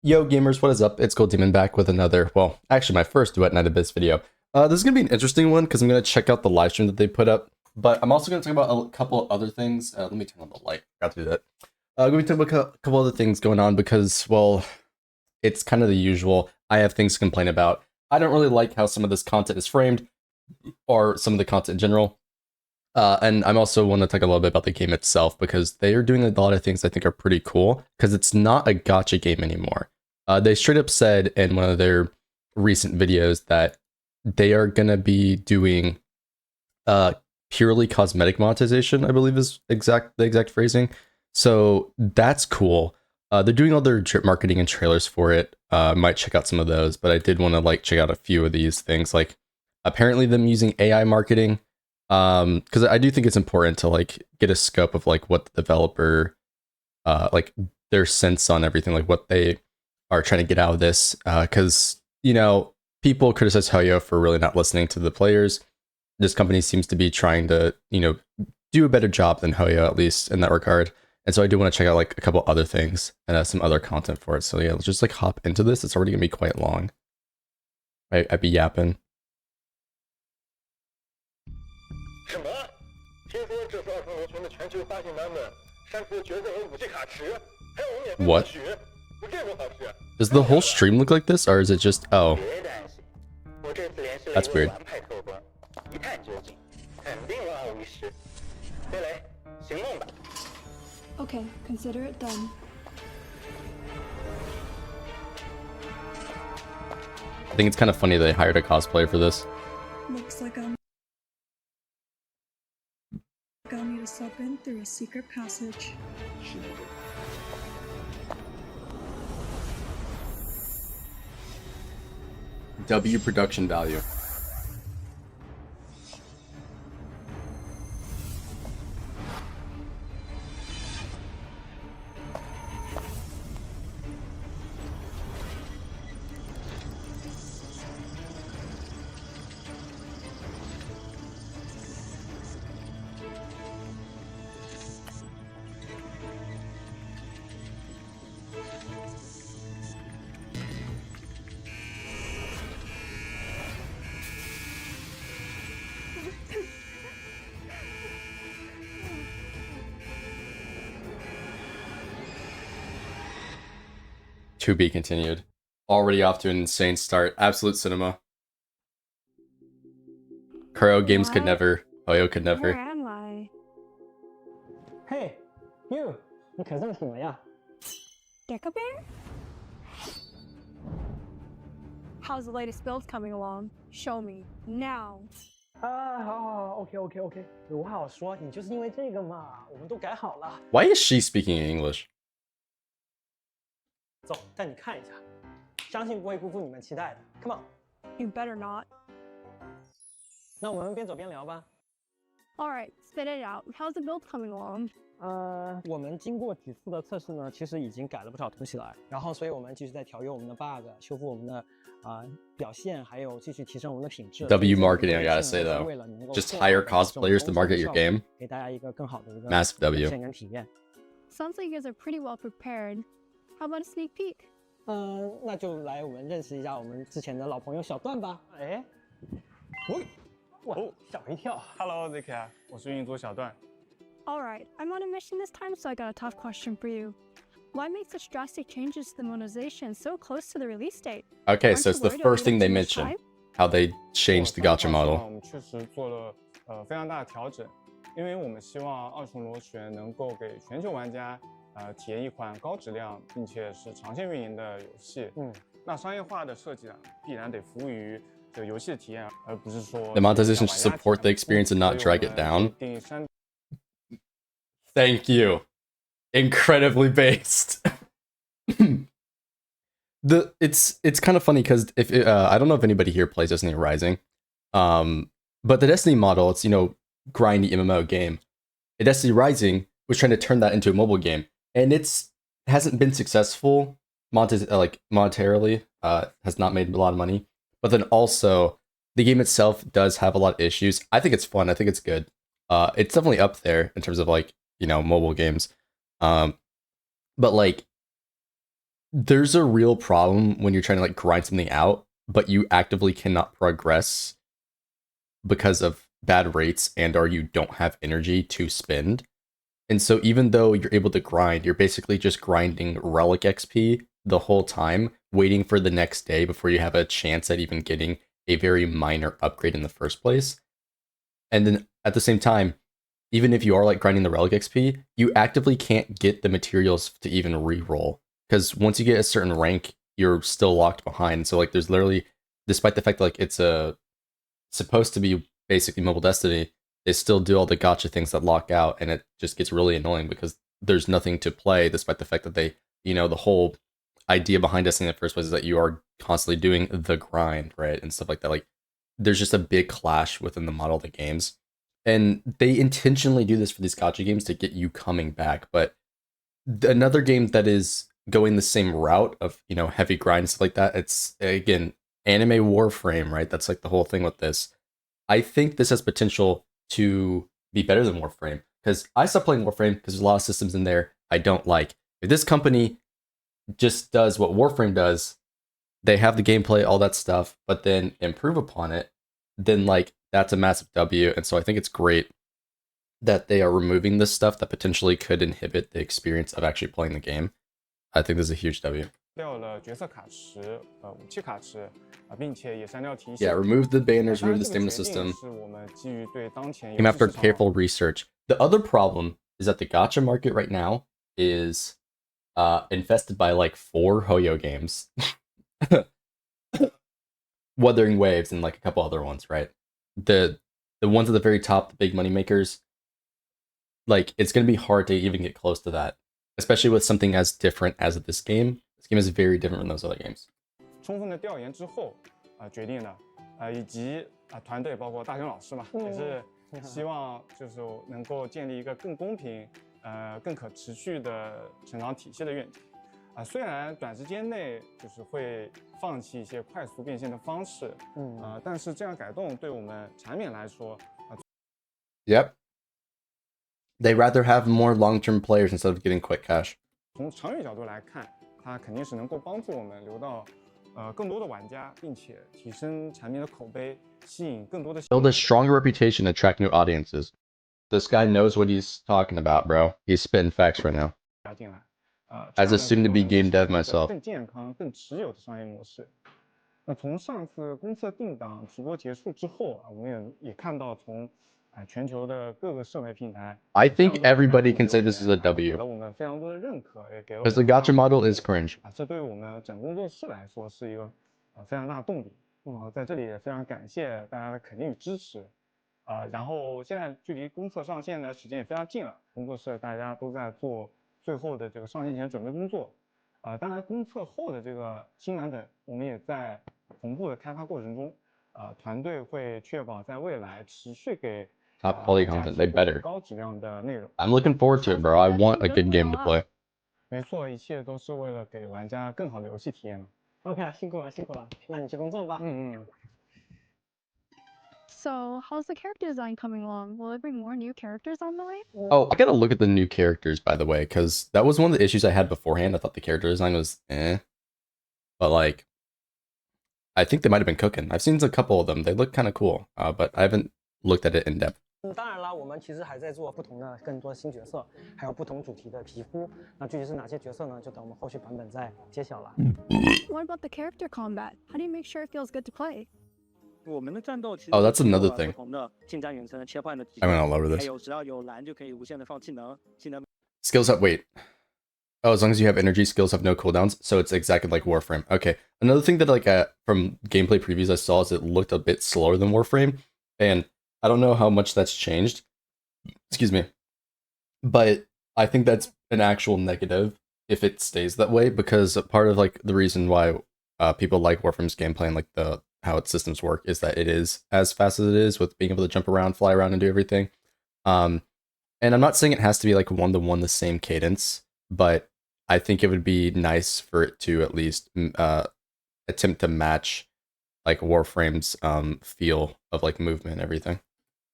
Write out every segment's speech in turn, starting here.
Yo gamers, what is up? It's Gold Demon back with another, well, actually my first Duet Night Abyss video. This is going to be an interesting one because I'm going to check out the live stream that they put up, but I'm also going to talk about a couple of other things. Let me turn on the light. Forgot to do that. I'm going to talk about a couple other things going on because, well, it's kind of the usual. I have things to complain about. I don't really like how some of this content is framed, or some of the content in general. And I'm also want to talk a little bit about the game itself because they are doing a lot of things I think are pretty cool because it's not a gacha game anymore. They straight up said in one of their recent videos that they are going to be doing purely cosmetic monetization, I believe is the exact phrasing. So that's cool. They're doing all their drip marketing and trailers for it. Might check out some of those, but I did want to check out a few of these things, like apparently them using AI marketing. Because I do think it's important to get a scope of what the developer their sense on everything, what they are trying to get out of this, because people criticize Hoyo for really not listening to the players. This company seems to be trying to do a better job than Hoyo, at least in that regard. And so I do want to check out a couple other things and some other content for it. So yeah, let's just hop into this. It's already gonna be quite long. I'd be yapping. 什么？听说这是二创螺旋的全球发行版本，山坡角色和武器卡池，还有我免费获取，有这种好事。Does the whole stream look like this, or is it just oh? 别担心，我这次联系了 That's 一位 weird. 玩派客官，一探究竟，肯定万无一失。飞雷，行动吧。Okay, consider it done. I think it's kind of funny they hired a cosplayer for this. Looks like I'll need to slip in through a secret passage. W production value. To be continued. Already off to an insane start. Absolute cinema. Kuro games could never. Hoyo could never. Where am I? Hey, you! 你可算醒了呀 Gecko Bear? How's the latest build coming along? Show me, now. 好，OK。有话好说，你就是因为这个嘛，我们都改好了。Why is she speaking in English? 走，带你看一下，相信不会辜负你们期待的。Come on. You better not. 那我们边走边聊吧。Alright, spit it out. How's the build coming along? 我们经过几次的测试呢，其实已经改了不少东西了。然后，所以我们继续在调优我们的 bug， 修复我们的表现，还有继续提升我们的品质。W marketing, I gotta say though. Just hire cosplayers to market your game. 给大家一个更好的一个 Massive W. 表现跟体验。 Sounds like you guys are pretty well prepared. How about a sneak peek? 那就来我们认识一下我们之前的老朋友小段吧。哎，哇，吓我一跳。Hello, ZK， 我是运营组小段。 Alright, I'm on a mission this time, so I got a tough question for you. Why make such drastic changes to the monetization so close to the release date? Okay, so it's the first thing they mention. How they changed the gacha 我 model. 们确实做了非常大的调整，因为我们希望二重螺旋能够给全球玩家体验一款高质量并且是长线运营的游戏。那商业化的设计必然得服务于这个游戏的体验，而不是说 The monetization should support the experience and not drag it down. Thank you. Incredibly based. It's kind of funny because if I don't know if anybody here plays Destiny Rising, but the Destiny model, it's grindy MMO game. Destiny Rising was trying to turn that into a mobile game, and hasn't been successful monetarily. Has not made a lot of money, but then also the game itself does have a lot of issues. I think it's fun. I think it's good. It's definitely up there in terms of mobile games. But there's a real problem when you're trying to like grind something out, but you actively cannot progress because of bad rates and or you don't have energy to spend. And so even though you're able to grind, you're basically just grinding relic XP the whole time, waiting for the next day before you have a chance at even getting a very minor upgrade in the first place. And then at the same time, even if you are like grinding the relic XP, you actively can't get the materials to even re-roll. Because once you get a certain rank, you're still locked behind. So like there's literally, despite the fact that like it's a supposed to be basically mobile destiny, they still do all the gotcha things that lock out, and it just gets really annoying because there's nothing to play, despite the fact that they, you know, the whole idea behind Destiny in the first place is that you are constantly doing the grind, right? And stuff like that. Like, there's just a big clash within the model of the games. And they intentionally do this for these gotcha games to get you coming back. But another game that is going the same route of, you know, heavy grind and stuff like that, it's, again, anime Warframe, right? That's like the whole thing with this. I think this has potential to be better than Warframe, because I stopped playing Warframe because there's a lot of systems in there I don't like. If this company just does what Warframe does, they have the gameplay, all that stuff, but then improve upon it, then like that's a massive W. And so I think it's great that they are removing this stuff that potentially could inhibit the experience of actually playing the game. I think this is a huge W. 掉了角色卡池、武器卡池并且也删掉提醒。Yeah, remove the banners, remove the stamina system. 是我们基于对当前 Came after careful research. The other problem is that the gacha market right now is infested by like 4 Hoyo games. Wuthering Waves and like a couple other ones, right? The ones at the very top, the big money makers, like it's gonna be hard to even get close to that, especially with something as different as this game. This game is very different from those other games. 充分的调研之后决定的以及团队包括大雄老师嘛，也是希望就是能够建立一个更公平更可持续的成长体系的愿景。虽然短时间内就是会放弃一些快速变现的方式，但是这样改动对我们产品来说，Yep. They rather have more long-term players instead of getting quick cash. 从长远角度来看，它肯定是能够帮助我们留到更多的玩家，并且提升产品的口碑，吸引更多的 build a stronger reputation, attract new audiences. This guy knows what he's talking about, bro. He's spitting facts right now. As a soon-to-be game dev myself. 更健康、更持久的商业模式。那从上次公测定档直播结束之后我们也看到从全球的各个社媒平台 I think everybody can say this is a W. 给了我们非常多的认可，也给了 Because the gacha model is cringe. 这对我们整工作室来说是一个非常大的动力。在这里也非常感谢大家的肯定与支持。然后现在距离公测上线的时间也非常近了，工作室大家都在做最后的这个上线前准备工作。当然公测后的这个新版本，我们也在同步的开发过程中。团队会确保在未来持续给 top quality content. They better. 高质量的内容。I'm looking forward to it, bro. I want a good game to play. 没错，一切都是为了给玩家更好的游戏体验。OK， 辛苦了，辛苦了，那你去工作吧。So, how's the character design coming along? Will it bring more new characters on the way? Oh, I gotta look at the new characters, by the way, because that was one of the issues I had beforehand. I thought the character design was eh. But, like, I think they might have been cooking. I've seen a couple of them. They look kind of cool, but I haven't looked at it in depth. 当然了，我们其实还在做不同的更多新角色，还有不同主题的皮肤。那具体是哪些角色呢？就等我们后续版本再揭晓了。What about the character combat? How do you make sure it feels good to play? 我们的战斗其实 Oh, that's another thing. 不同的近战、远程的切换的技 I went all over 还 this. 有只要有蓝就可以无限的放技能，技能 Skills have wait. Oh, as long as you have energy, skills have no cooldowns. So it's exactly like Warframe. Okay. Another thing that like from gameplay previews I saw is it looked a bit slower than Warframe, and I don't know how much that's changed. Excuse me. But I think that's an actual negative if it stays that way, because part of like the reason why people like Warframe's gameplay and like the how its systems work is that it is as fast as it is with being able to jump around, fly around, and do everything. And I'm not saying it has to be like one-to-one the same cadence, but I think it would be nice for it to at least attempt to match like Warframe's feel of like movement and everything.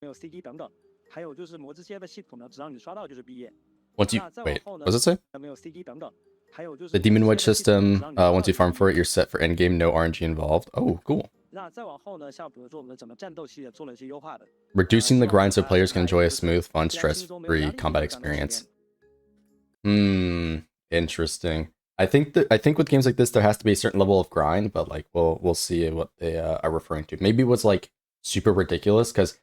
没有 CD 等等，还有就是魔之切的系统呢，只要你刷到就是毕业。 Once you wait, what does it say? 没有 CD 等等，还有就是 The Demon Wedge system, once you farm for it, you're set for endgame, no RNG involved. Oh, cool. 那再往后呢，像比如说我们的整个战斗系列做了一些优化的， Reducing the 希望 grind so 大家 players can 来 enjoy a 就是 smooth, fun, 非常轻松没有压 stress-free 力的 combat 战斗体验。 experience. Interesting. I think with games like this, there has to be a certain level of grind, but like we'll see what they are referring to. Maybe it was like super ridiculous because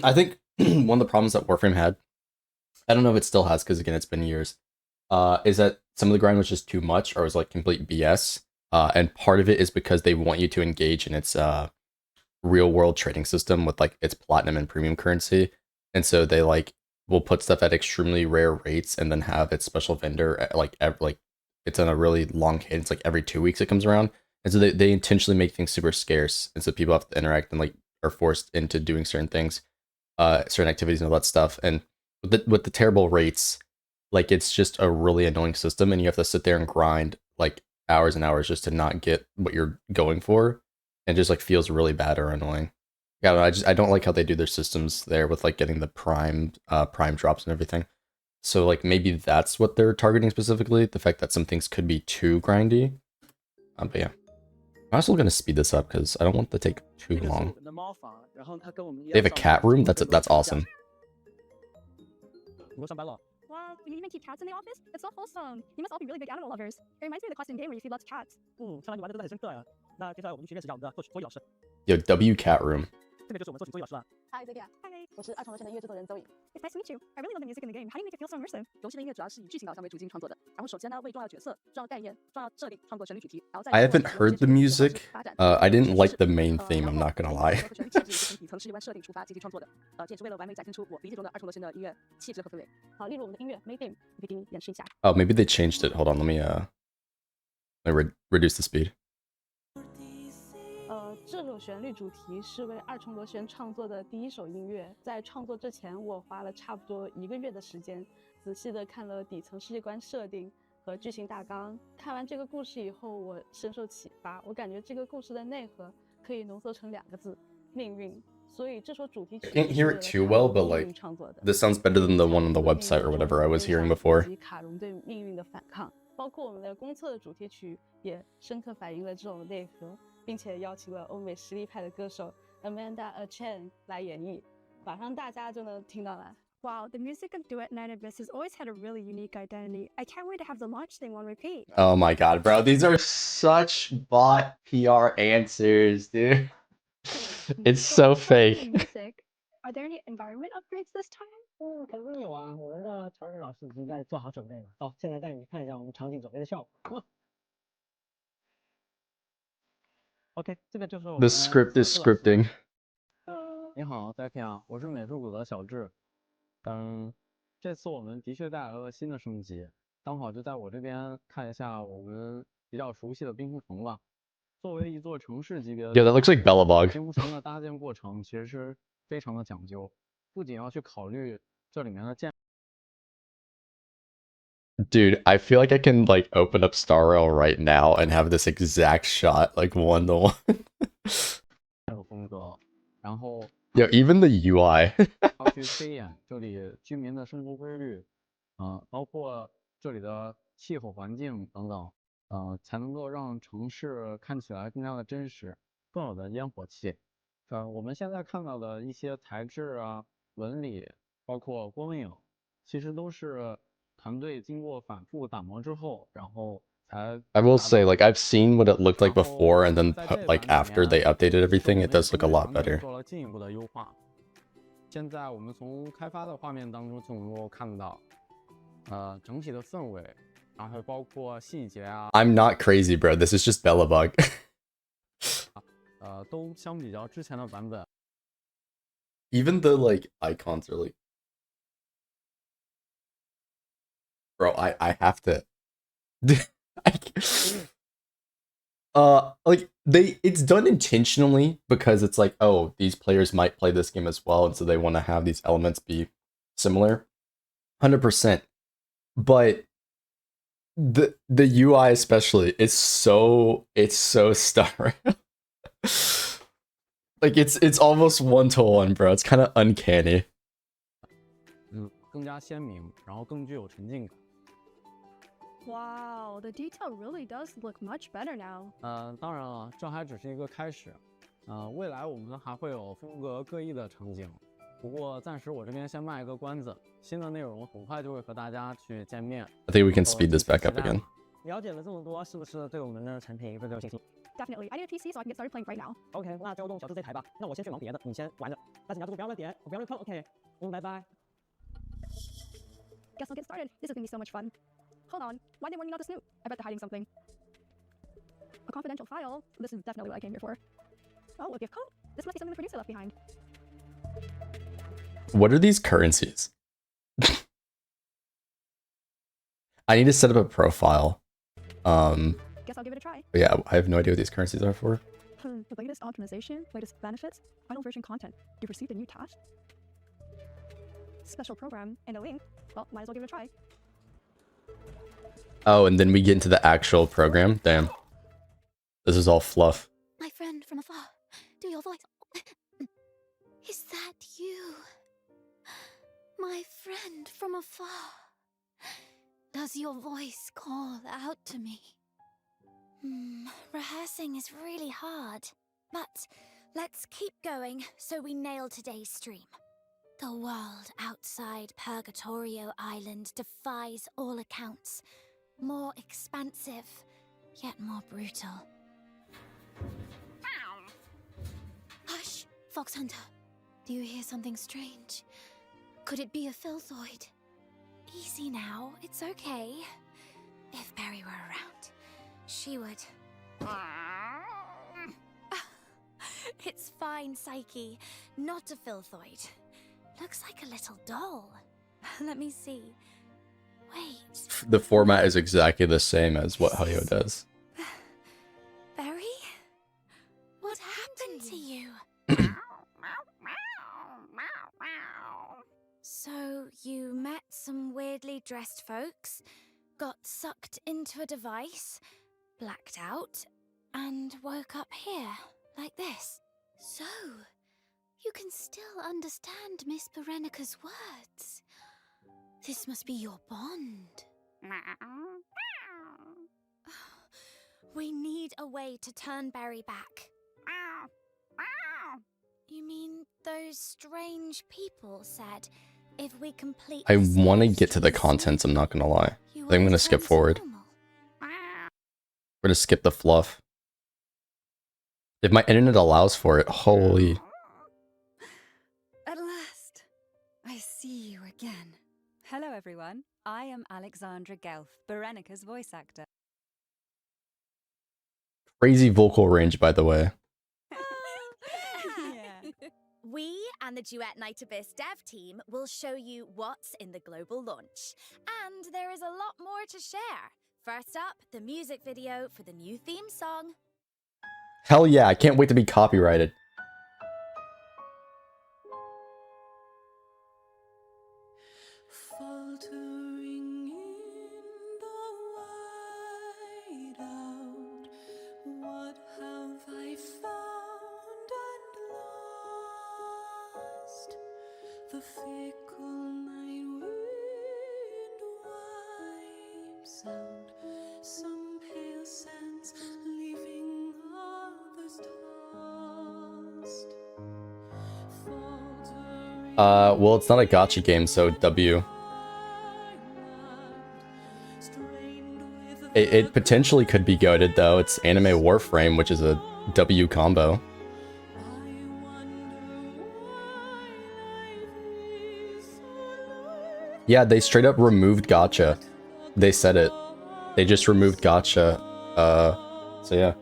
I think one of the problems that Warframe had, I don't know if it still has because again it's been years, is that some of the grind was just too much or was like complete BS. And part of it is because they want you to engage in its real world trading system with like its platinum and premium currency, and so they like will put stuff at extremely rare rates and then have its special vendor like it's on a really long cadence, like every 2 weeks it comes around, and so they intentionally make things super scarce, and so people have to interact and like are forced into doing certain things, certain activities and all that stuff, and with the terrible rates, like it's just a really annoying system, and you have to sit there and grind like hours and hours just to not get what you're going for, and just like feels really bad or annoying. Yeah, I don't like how they do their systems there with like getting the prime drops and everything. So like maybe that's what they're targeting specifically, the fact that some things could be too grindy. But yeah, I'm also gonna speed this up because I don't want to take too 这个是我 long. 们的猫房，然后它跟我们一 They 样 have a 上 cat 班 room. 经 That's 过很多 awesome. 你都上班了？ Wow, you even keep cats in the office? It's so wholesome. You must all be really big animal lovers. It reminds me of the classic game where you feed lots of cats. 看来你玩的都很深刻呀。那接下来我们就去认识一下我们的作曲老师， Yo, W cat room. 这边就是我们作曲周老师了。 Hi, Ziggy. Hi. 我是二重螺旋的音乐制作人 Zoe。 It's nice to meet you. I really love the music in the game. How do you make it feel so immersive? 游戏的音乐主要是以剧情导向为主进行创作的。然后首先呢，为重要角色、重要概念、重要设定创作旋律主题，然后再 I haven't heard the music. I didn't like the main theme. I'm not gonna lie. 旋律气质是从底层世界观设定出发进行创作的。这也是为了完美展现出我理解中的二重螺旋的音乐气质和氛围。好，例如我们的音乐 main theme，你可以给你演示一下。 Oh, maybe they changed it. Hold on, let me reduce the speed. 这首旋律主题是为二重螺旋创作的第一首音乐。在创作之前，我花了差不多1个月的时间，仔细的看了底层世界观设定和剧情大纲。看完这个故事以后，我深受启发。我感觉这个故事的内核可以浓缩成2个字：命运。所以这首主题曲 I can't hear it too well, but like this sounds better than the one on the website or whatever I was hearing before. 卡戎对命运的反抗，包括我们的公测的主题曲也深刻反映了这种内核。 并且邀请了欧美实力派的歌手 Amanda Chen 来演绎，马上大家就能听到了。 Wow, the music of Duet and Abyss has always had a really unique identity. I can't wait to have the launch thing on repeat. Oh my god, bro. These are such bot PR answers, dude. It's so fake. Music. Are there any environment upgrades this time? 肯定有啊！我们的调整老师已经在做好准备了。到，现在带你看一下我们场景准备的效果。OK， 这个就是我们 The script is scripting. 你好 ，Zaki 啊，我是美术组的小智。这次我们的确带来了新的升级，刚好就在我这边看一下我们比较熟悉的冰湖城吧。作为一座城市级别的 Yeah, that looks like Bellabog. 冰湖城的搭建过程其实是非常的讲究，不仅要去考虑这里面的建。 Dude, I feel like I can like open up Star Rail right now and have this exact shot, like 1-to-1. 风格，然后 Yo, even the UI. 要去推演这里居民的生活规律，包括这里的气候环境等等，才能够让城市看起来更加的真实，更有的烟火气。我们现在看到的一些材质啊、纹理，包括光影，其实都是团队经过反复打磨之后，然后才。I will say, like, I've seen what it looked like before, and then like after they updated everything, it does look a lot better. 做了进一步的优化。现在我们从开发的画面当中就能够看到，整体的氛围，然后包括细节啊。I'm not crazy, bro. This is just Bellabog. 都相比较之前的版本。Even the like icons are like, bro. I have to. Like it's done intentionally because it's like, oh, these players might play this game as well, and so they want to have these elements be similar, 100%. But the UI especially is so Star Rail. Like it's almost 1-to-1, bro. It's kind of uncanny. 更加鲜明，然后更具有沉浸感。Wow, the detail really does look much better now. 当然了，这还只是一个开始。未来我们还会有风格各异的场景。不过暂时我这边先卖一个关子，新的内容很快就会和大家去见面。 I think we can speed this back up again. 了解了这么多，是不是对我们的产品更有信心 Definitely. I need a PC so I can get started playing right now. ？OK，那就用小智这台吧。那我先去忙别的，你先玩着。但是你要注意不要乱点，不要乱碰。OK，拜拜。 Guess I'll get started. This is gonna be so much fun. Hold on. Why they warn me not to snoop? I bet they're hiding something. A confidential file? This is definitely what I came here for. Oh, a gift code? This must be something the producer left behind. What are these currencies? I need to set up a profile. Guess I'll give it a try. Yeah, I have no idea what these currencies are for. The latest optimization, latest benefits, final version content. You've received a new task. Special program and a link. Well, might as well give it a try. Oh, and then we get into the actual program. Damn. This is all fluff. My friend from afar, do your voice. Is that you? My friend from afar. Does your voice call out to me? Rehearsing is really hard. But let's keep going so we nail today's stream. The world outside Purgatorio Island defies all accounts. More expansive, yet more brutal. Hush, Fox Hunter. Do you hear something strange? Could it be a Filthoid? Easy now, it's okay. If Barry were around, she would... It's fine, Psyche. Not a Filthoid. Looks like a little doll. Let me see. Wait. The format is exactly the same as what Hayo does. Barry? What happened to you? So, you met some weirdly dressed folks, got sucked into a device, blacked out, and woke up here, like this. So, you can still understand Miss Berenica's words. This must be your bond. We need a way to turn Barry back. You mean those strange people said if we complete... I want to get to the contents, I'm not gonna lie. I think I'm gonna skip forward. We're gonna skip the fluff. If my internet allows for it, holy... At last, I see you again. Hello everyone, I am Alexandra Gelf, Berenica's voice actor. Crazy vocal range, by the way. We and the Duet Night Abyss dev team will show you what's in the global launch. And there is a lot more to share. First up, the music video for the new theme song. Hell yeah, I can't wait to be copyrighted. Faltering in the whiteout, what have I found and lost? The fickle night wind wipes out some pale scents, leaving others tossed. Well, it's not a gacha game, so W. It potentially could be goated though. It's Anime Warframe, which is a W combo. Yeah, they straight up removed gacha. They said it. They just removed gacha. So yeah.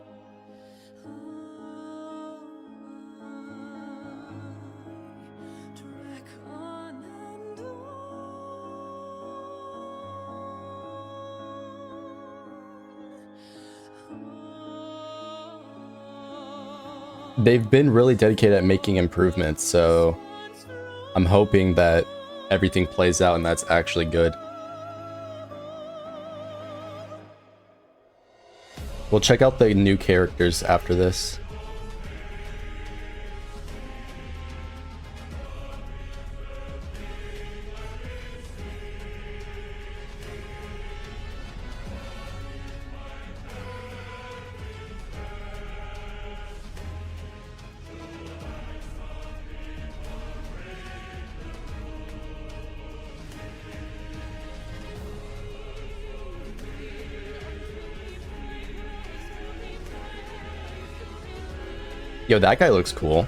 They've been really dedicated at making improvements, so I'm hoping that everything plays out and that's actually good. We'll check out the new characters after this. Yo, that guy looks cool.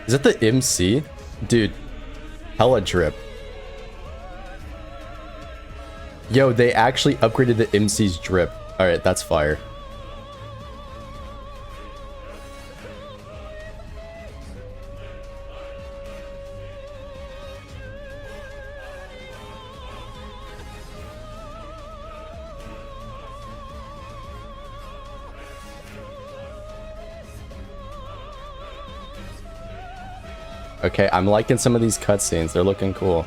Is it the MC? Dude, hella drip. Yo, they actually upgraded the MC's drip. Alright, that's fire. Okay, I'm liking some of these cutscenes. They're looking cool.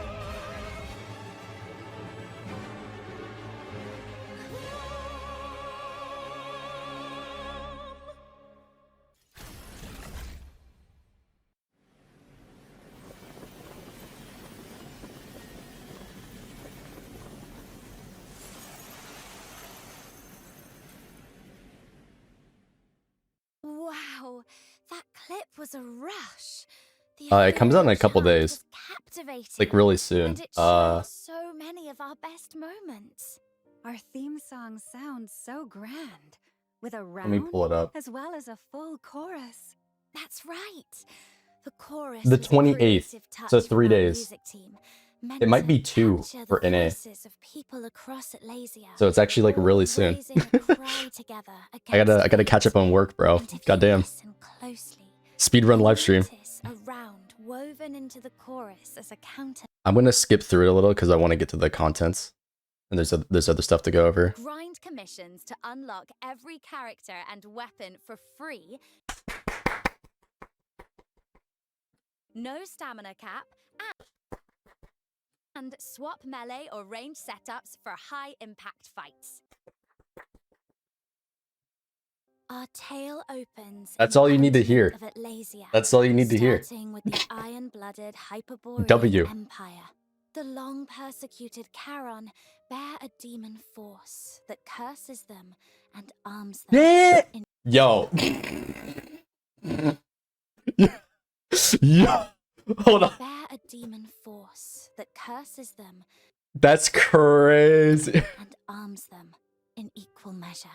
Wow, that clip was a rush. It comes out in a couple days. Captivating. Like really soon. And it shows so many of our best moments. Our theme song sounds so grand, with a Let me round pull it up. as well as a full chorus. That's right. The chorus. The was a 28th, creative touch so from 3 our days. music team, meant It might be to 2 capture for the NA. voices of people across Atlasia, So it's actually like all really soon. raising a cry together I gotta against catch up on work, bro. And if you Goddamn. listen closely, Speedrun you'll livestream. notice a round woven into the chorus as a counter. I'm gonna skip through it a little because I want to get to the contents. And there's other stuff to go over. Grind commissions to unlock every character and weapon for free. No stamina cap. And swap melee or range setups for high impact fights. Our tale opens. That's in all you need to the hear. continent of Atlasia, That's all you need to hear. starting with the iron-blooded Hyperborean W. Empire. The long-persecuted Charon bear a demon force that curses them and arms them. Yeah. in Yo. Yo. Hold on. bear a demon force that curses them That's crazy. and arms them in equal measure.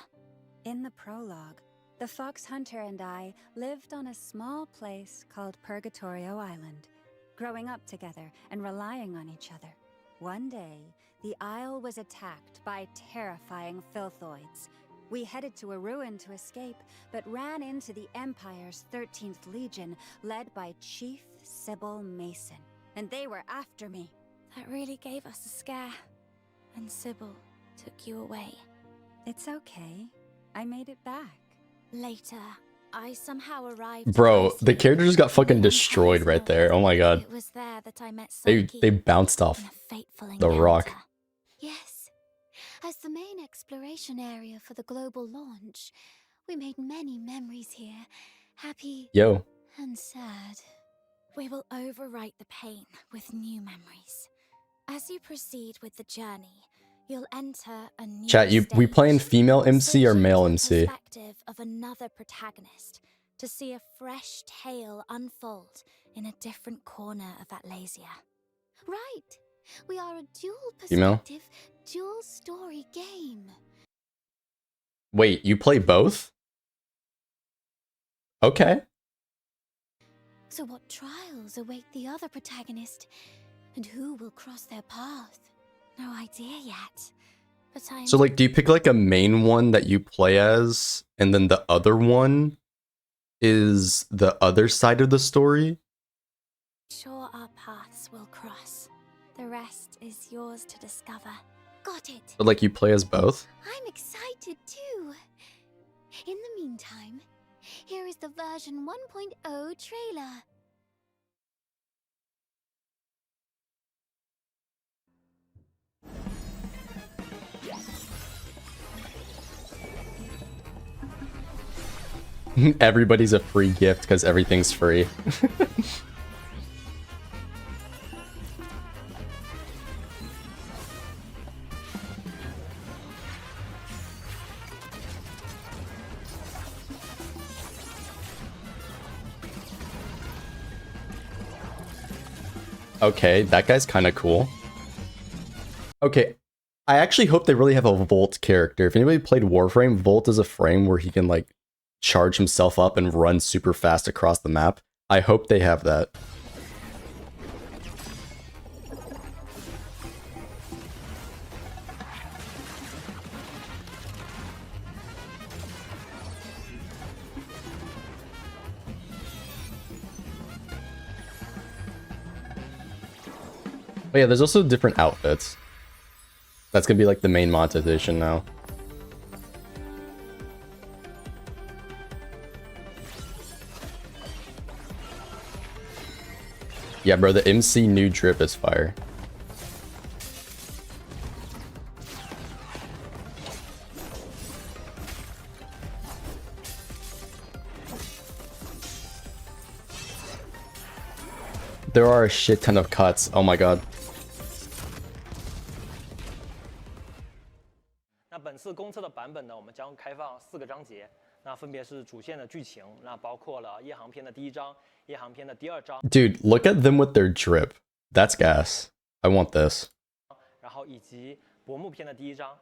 In the prologue, the fox hunter and I lived on a small place called Purgatorio Island, growing up together and relying on each other. One day, the isle was attacked by terrifying filthoids. We headed to a ruin to escape, but ran into the Empire's 13th Legion, led by Chief Sybil Mason. And they were after me. That really gave us a scare. And Sybil took you away. It's okay. I made it back. Later, I somehow arrived. Bro, at the Iceland, character just got fucking the destroyed Empire's right there. north. Oh my god. It was there that I met They Saki bounced in off a fateful the rock. encounter. Yes, as the main exploration area for the global launch, we made many memories here. Happy Yo. and sad. We will overwrite the pain with new memories. As you proceed with the journey, you'll enter a new Chat, we stage, playing female MC or switching male to the MC? perspective of another protagonist to see a fresh tale unfold in a different corner of Atlasia. Right, we are a dual Female? perspective, dual story game. Wait, you play both? Okay. So what trials await the other protagonist, and who will cross their path? No idea yet. But I'm So like, do you pick like a main one that you play as, and then the other one is the other side of the story? sure our paths will cross. The rest is yours to discover. Got it. But like you play as both? I'm excited too. In the meantime, here is the version 1.0 trailer. Everybody's a free gift because everything's free. Okay, that guy's kind of cool. Okay, I actually hope they really have a Volt character. If anybody played Warframe, Volt is a frame where he can like charge himself up and run super fast across the map. I hope they have that. But yeah, there's also different outfits. That's gonna be like the main monetization now. Yeah, bro, the MC new drip is fire. There are a shit ton of cuts. Oh my god. 那本次公测的版本呢，我们将开放4个章节，那分别是主线的剧情，那包括了夜航篇的第1章、夜航篇的第2章。Dude, look at them with their drip. That's gas. I want this. 然后以及薄暮篇的第1章。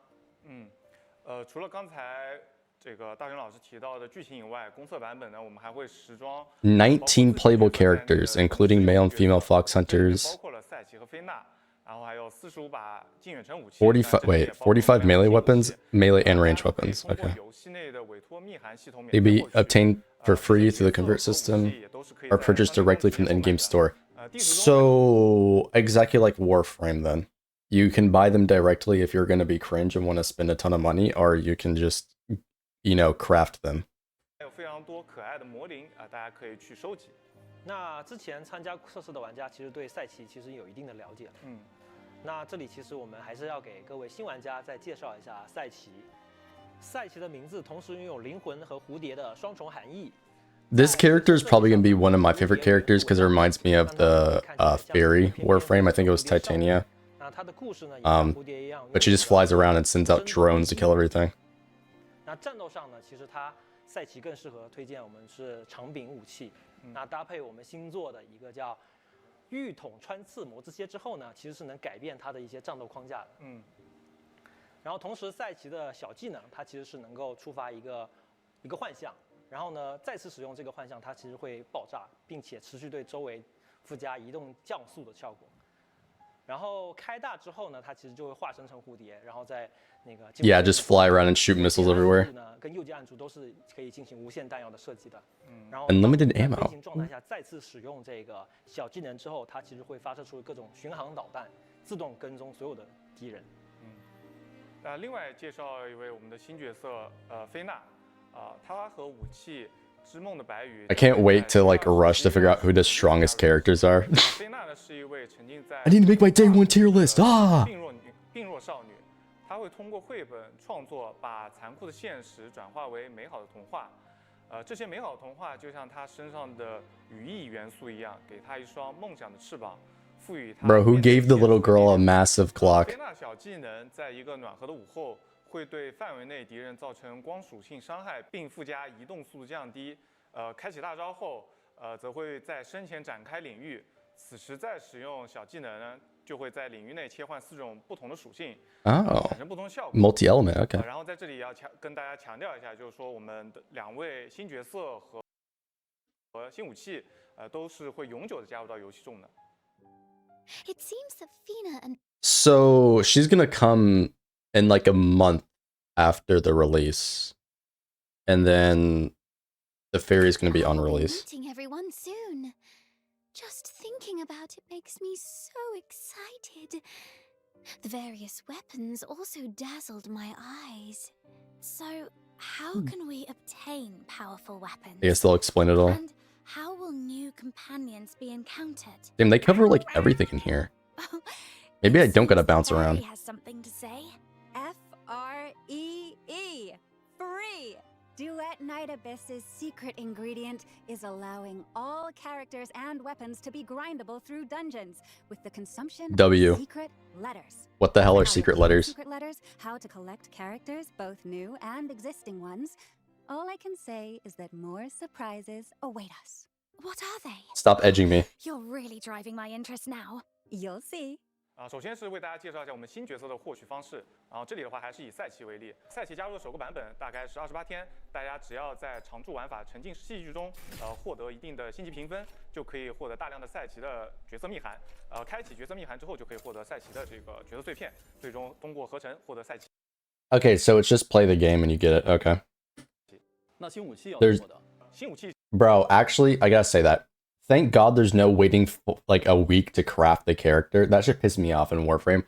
除了刚才这个大雄老师提到的剧情以外，公测版本呢，我们还会时装19 playable characters, including male and female fox hunters. 包括了赛奇和菲娜，然后还有45把近远程武器。 45 melee weapons, melee and range weapons. Okay. 游戏内的委托密函系统 They be obtained for free through the convert system or purchased directly from the in-game store. So exactly like Warframe then. You can buy them directly if you're going to be cringe and want to spend a ton of money, or you can just, you know, craft them. 还有非常多可爱的魔灵啊，大家可以去收集。那之前参加测试的玩家其实对赛奇其实有一定的了解了。那这里其实我们还是要给各位新玩家再介绍一下赛奇。赛奇的名字同时拥有灵魂和蝴蝶的双重含义。This character is probably going to be one of my favorite characters because it reminds me of the fairy Warframe. I think it was Titania. But she just flies around and sends out drones to kill everything. 那战斗上呢，其实它赛奇更适合推荐我们是长柄武器。那搭配我们新做的一个叫玉筒穿刺魔之蝎之后呢，其实是能改变它的一些战斗框架的。然后同时赛奇的小技能，它其实是能够触发一个幻象，然后呢再次使用这个幻象，它其实会爆炸，并且持续对周围附加移动降速的效果。然后开大之后呢，它其实就会化身成蝴蝶，然后在那个 Yeah, just fly around and shoot missiles everywhere. 跟右键按住都是可以进行无限弹药的设计的。然后 Unlimited ammo. 飞行状态下再次使用这个小技能之后，它其实会发射出各种巡航导弹，自动跟踪所有的敌人。那另外介绍一位我们的新角色，菲娜，她和武器。 I can't wait to like rush to figure out who the strongest characters are. I need to make my day 1 tier list. Ah! 病弱少女，她会通过绘本创作，把残酷的现实转化为美好的童话。这些美好的童话就像她身上的羽翼元素一样，给她一双梦想的翅膀，赋予她。 Bro, who gave the little girl a massive clock? 菲娜小技能在一个暖和的午后。 会对范围内敌人造成光属性伤害，并附加移动速度降低。开启大招后，则会在身前展开领域。此时再使用小技能呢，就会在领域内切换4种不同的属性，产生不同效果。Multi-element, okay. 然后在这里要跟大家强调一下，就是说我们的2位新角色和新武器，都是会永久的加入到游戏中的。It seems that Fina and So she's gonna come in like a month after the release, and then the fairy is going to be on release. Meeting everyone soon. Just thinking about it makes me so excited. The various weapons also dazzled my eyes. So, how can we obtain powerful weapons? I guess they'll explain it all. And how will new companions be encountered? Damn, they cover like everything in here. Maybe I don't gotta bounce around. Has something to say. Free! Free! Duet Night Abyss's secret ingredient is allowing all characters and weapons to be grindable through dungeons with the consumption W. of secret letters. What the hell are How to secret find letters? Secret letters, how to collect characters, both new and existing ones. All I can say is that more surprises await us. What are they? Stop edging me. You're really driving my interest now. You'll see. 首先是为大家介绍一下我们新角色的获取方式。然后这里的话还是以赛奇为例，赛奇加入的首个版本大概是28天，大家只要在常驻玩法沉浸式戏剧中，获得一定的星级评分，就可以获得大量的赛奇的角色密函。开启角色密函之后，就可以获得赛奇的这个角色碎片，最终通过合成获得赛奇。Okay, so it's just play the game and you get it. Okay. 那新武器要 There's 获得。新武器 Bro, actually, I gotta say that. Thank God there's no waiting like a week to craft the character. That should piss me off in Warframe.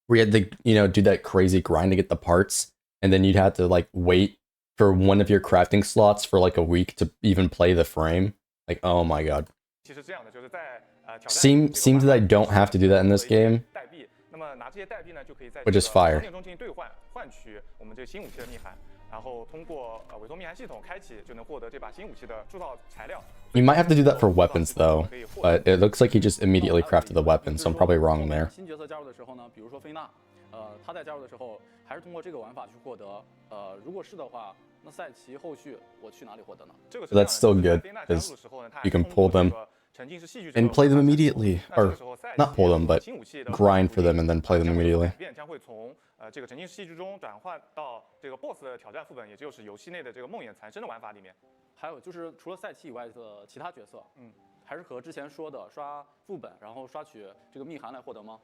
We had to, do that crazy grind to get the parts, and then you'd have to like wait for one of your crafting slots for like a week to even play the frame. Like, oh my God. 其实这样的，就是在Seems that I don't have to do that in this game, 代币，那么拿这些代币呢，就可以在 which is fire. 商店中进行兑换，换取我们这个新武器的密函。然后通过委托密函系统开启，就能获得这把新武器的铸造材料。You might have to do that for weapons though, but it looks like he just immediately crafted the weapon, so I'm probably wrong there. 新角色加入的时候呢，比如说菲娜，他在加入的时候还是通过这个玩法去获得。如果是的话，那赛奇后续我去哪里获得呢？ That's still good because you can pull them and play them immediately, or not pull them, but grind for them and then play them immediately. 将会从这个沉浸式戏剧中转换到这个 BOSS 的挑战副本，也就是游戏内的这个梦魇残生的玩法里面。还有就是除了赛奇以外的其他角色，还是和之前说的刷副本，然后刷取这个密函来获得吗？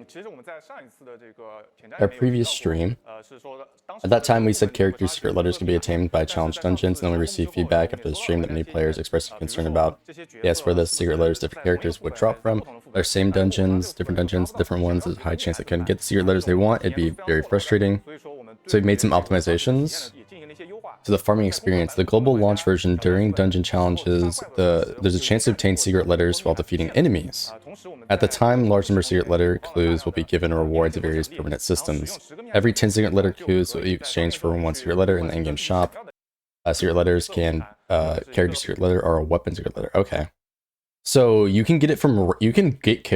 其实我们在上一次的这个挑战 Our previous stream, 是说 at that time we said character secret letters could be attained by challenge dungeons, and then we received feedback after the stream that many players expressed concern about. Yes, for the secret letters different characters would drop from. They're same dungeons, different ones, there's a high chance they couldn't get the secret letters they want. It'd be very frustrating. So we made some optimizations to the farming experience. The global launch version, during dungeon challenges, there's a chance to obtain secret letters while defeating enemies. At the time, large number of secret letter clues will be given rewards of various permanent systems. Every 10 secret letter clues will be exchanged for one secret letter in the in-game shop. Secret letters can character secret letter or a weapon secret letter. Okay. So you can get it from, you can get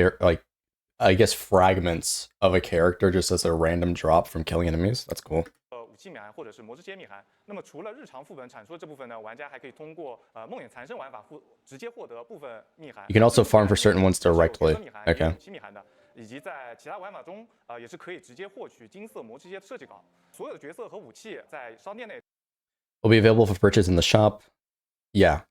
I guess fragments of a character just as a random drop from killing enemies. That's cool. 武器密函或者是魔之街密函。那么除了日常副本产出的这部分呢，玩家还可以通过梦魇残生玩法直接获得部分密函。You can also farm for certain ones directly. Okay. 武器密函的，以及在其他玩法中也是可以直接获取金色魔之街的设计稿。所有的角色和武器在商店内 will be available for purchase in the shop. Yeah.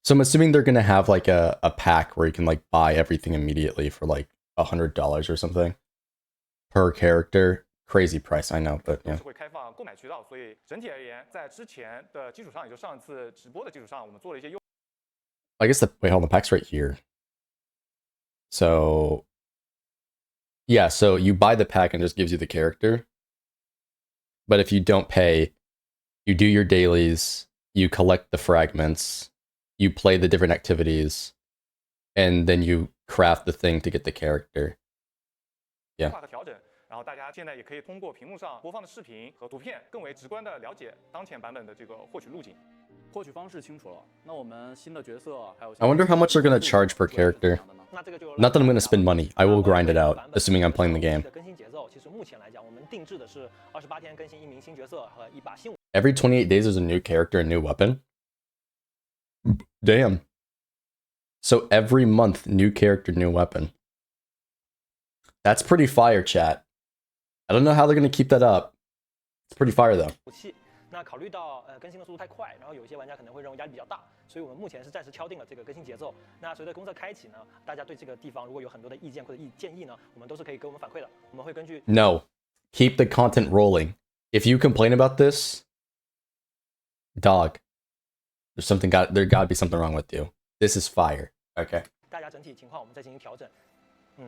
So I'm assuming they're gonna have like a pack where you can like buy everything immediately for like $100 or something per character. Crazy price, I know, but yeah. 会开放购买渠道，所以整体而言，在之前的基础上，也就上次直播的基础上，我们做了一些优。I guess wait, hold on, the pack's right here. So yeah, so you buy the pack and it just gives you the character. But if you don't pay, you do your dailies, you collect the fragments, you play the different activities, and then you craft the thing to get the character. Yeah. 然后大家现在也可以通过屏幕上播放的视频和图片，更为直观的了解当前版本的这个获取路径。获取方式清楚了，那我们新的角色还有。I wonder how much they're gonna charge per character. Not that I'm gonna spend money. I will grind it out, assuming I'm playing the game. 更新节奏，其实目前来讲，我们定制的是28天更新一名新角色和一把新武。Every 28 days, there's a new character, a new weapon. Damn. So every month, new character, new weapon. That's pretty fire, chat. I don't know how they're gonna keep that up. It's pretty fire though. 武器，那考虑到更新的速度太快，然后有些玩家可能会认为压力比较大，所以我们目前是暂时敲定了这个更新节奏。那随着公测开启呢，大家对这个地方如果有很多的意见或者建议呢，我们都是可以给我们反馈的。我们会根据 No, keep the content rolling. If you complain about this, dog, there gotta be something wrong with you. This is fire. Okay. 大家整体情况我们再进行调整。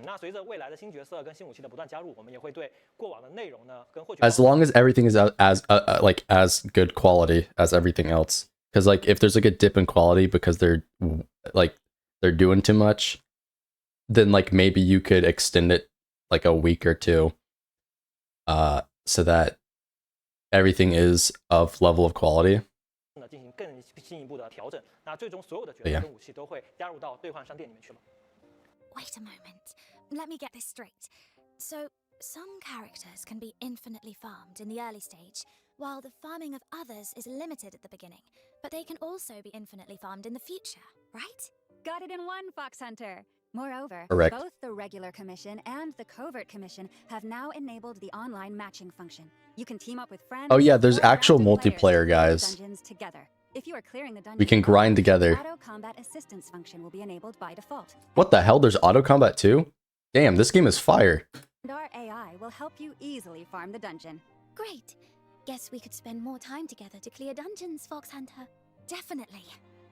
那随着未来的新角色跟新武器的不断加入，我们也会对过往的内容呢跟获取。As long as everything is as good quality as everything else, because like if there's like a dip in quality because they're doing too much, then like maybe you could extend it like a week or two, so that everything is of level of quality. 进行更进一步的调整，那最终所有的角色跟武器都会加入到兑换商店里面去了。Wait a moment. Let me get this straight. So, some characters can be infinitely farmed in the early stage, while the farming of others is limited at the beginning, but they can also be infinitely farmed in the future, right? Got it in one, Fox Hunter. Moreover, Correct. both the regular commission and the covert commission have now enabled the online matching function. You can team up with friends. Oh yeah, there's or actual random players to multiplayer, clear the guys. dungeons together. If you are clearing the dungeon We can alone, grind together. Auto combat assistance function will be enabled by default. What the hell? There's auto combat too? Damn, this game is fire. And our AI will help you easily farm the dungeon. Great. Guess we could spend more time together to clear dungeons, Fox Hunter. Definitely.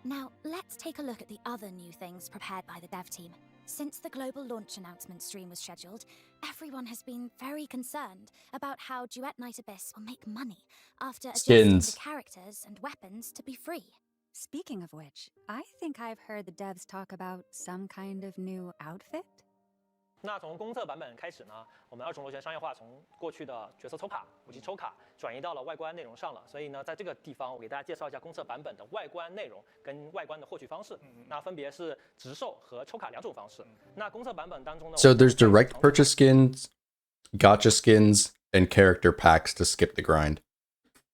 Now, let's take a look at the other new things prepared by the dev team. Since the global launch announcement stream was scheduled, everyone has been very concerned about how Duet Night Abyss will make money after adjusting Skins. the characters and weapons to be free. Speaking of which, I think I've heard the devs talk about some kind of new outfit. 那从公测版本开始呢，我们二重螺旋商业化从过去的角色抽卡、武器抽卡转移到了外观内容上了。所以呢，在这个地方我给大家介绍一下公测版本的外观内容跟外观的获取方式。那分别是直售和抽卡两种方式。那公测版本当中呢 So there's direct purchase skins, gotcha skins, and character packs to skip the grind.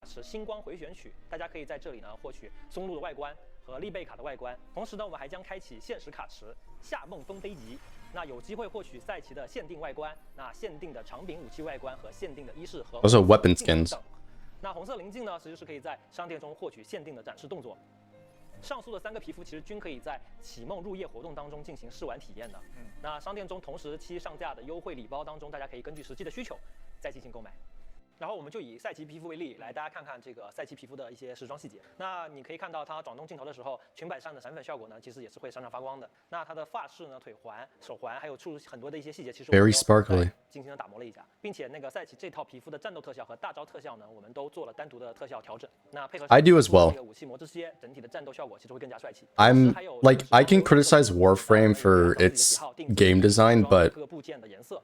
是星光回旋曲，大家可以在这里呢获取松露的外观和利贝卡的外观。同时呢，我们还将开启限时卡池夏梦风杯集。 那有机会获取赛奇的限定外观，那限定的长柄武器外观和限定的衣饰和 Also weapon skins. 那红色棱镜呢，其实是可以在商店中获取限定的展示动作。上述的3个皮肤其实均可以在启梦入夜活动当中进行试玩体验的。那商店中同时期上架的优惠礼包当中，大家可以根据实际的需求再进行购买。 然后我们就以赛奇皮肤为例，来大家看看这个赛奇皮肤的一些时装细节。那你可以看到它转动镜头的时候，裙摆上的闪粉效果呢，其实也是会闪闪发光的。那它的发饰呢、腿环、手环，还有出很多的一些细节，其实 Very sparkly. 精心的打磨了一下，并且那个赛奇这套皮肤的战斗特效和大招特效呢，我们都做了单独的特效调整。那配合 I do as well. 这个武器魔之蝎，整体的战斗效果其实会更加帅气。I'm like I can criticize Warframe for its game design, but 各个部件的颜色。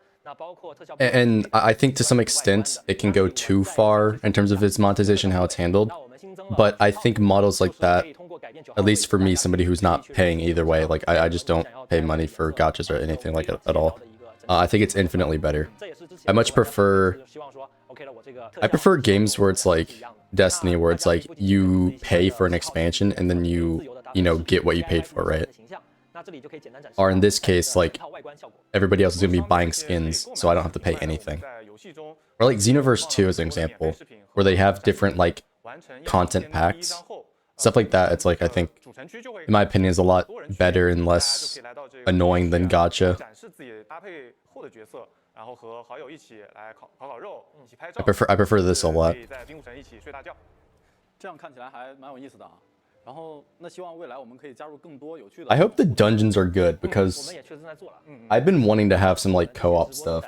and I think to some extent it can go too far in terms of its monetization, how it's handled. But I think models like that, at least for me, somebody who's not paying either way, like I just don't pay money for gotchas or anything like it at all. I think it's infinitely better. I prefer games where it's like Destiny, where it's like you pay for an expansion and then you know, get what you paid for, right? Or in this case, like, everybody else is going to be buying skins, so I don't have to pay anything. Or like Xenoverse 2 as an example, where they have different, like, content packs. Stuff like that, it's like, I think, in my opinion, is a lot better and less annoying than gacha. I prefer this a lot. 这样看起来还蛮有意思的啊。 然后，那希望未来我们可以加入更多有趣的。 I hope the dungeons are good because I've been wanting to have some like co-op stuff,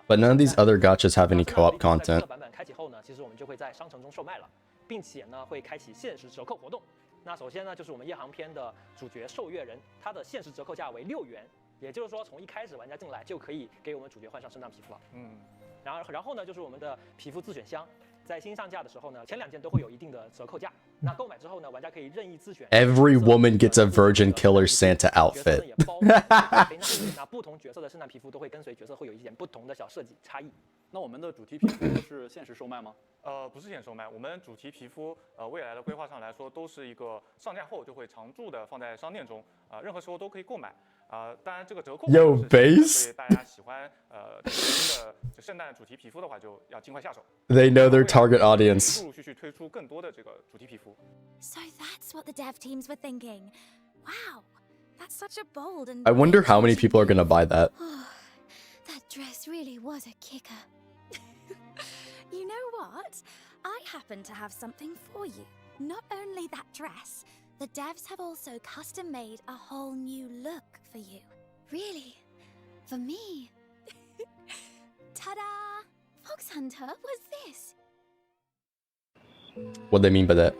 but none of these other gachas have any co-op content. 版本开启后呢，其实我们就会在商城中售卖了，并且呢会开启限时折扣活动。那首先呢就是我们夜航篇的主角受月人，它的限时折扣价为6元，也就是说从一开始玩家进来就可以给我们主角换上圣诞皮肤了。然后呢就是我们的皮肤自选箱。 在新上架的时候呢，前2件都会有一定的折扣价。那购买之后呢，玩家可以任意自选。Every woman gets a Virgin Killer Santa outfit. 那不同角色的圣诞皮肤都会跟随角色会有一点不同的小设计差异。那我们的主题皮肤是限时售卖吗？不是限时售卖，我们主题皮肤未来的规划上来说，都是一个上架后就会常驻的放在商店中，任何时候都可以购买。当然这个折扣 Yo, base. 所以大家喜欢新的圣诞主题皮肤的话，就要尽快下手。 They know their target audience. 陆陆续续推出更多的这个主题皮肤。 So that's what the dev teams were thinking. Wow, that's such a bold and. I wonder how many people are gonna buy that. That dress really was a kicker. You know what? I happen to have something for you. Not only that dress, the devs have also custom made a whole new look for you. Really? For me? Ta-da! Fox Hunter, what's this? What do they mean by that?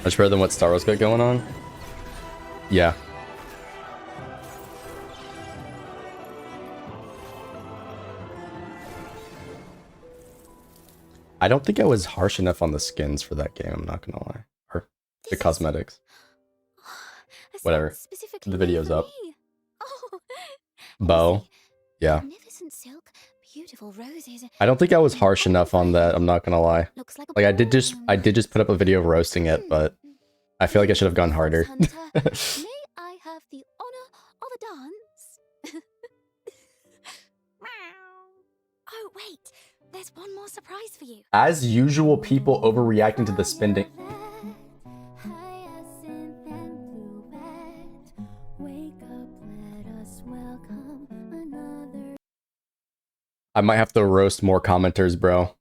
Much better than what Star Wars got going on? Yeah. I don't think I was harsh enough on the skins for that game, I'm not gonna lie. Or the cosmetics. Whatever. The video's up. Bow. Yeah. Beautiful roses. I don't think I was harsh enough on that, I'm not gonna lie. Like I did just put up a video roasting it, but I feel like I should have gone harder. May I have the honor of a dance? Oh wait, there's one more surprise for you. As usual, people overreacting to the spending. I might have to roast more commenters, bro.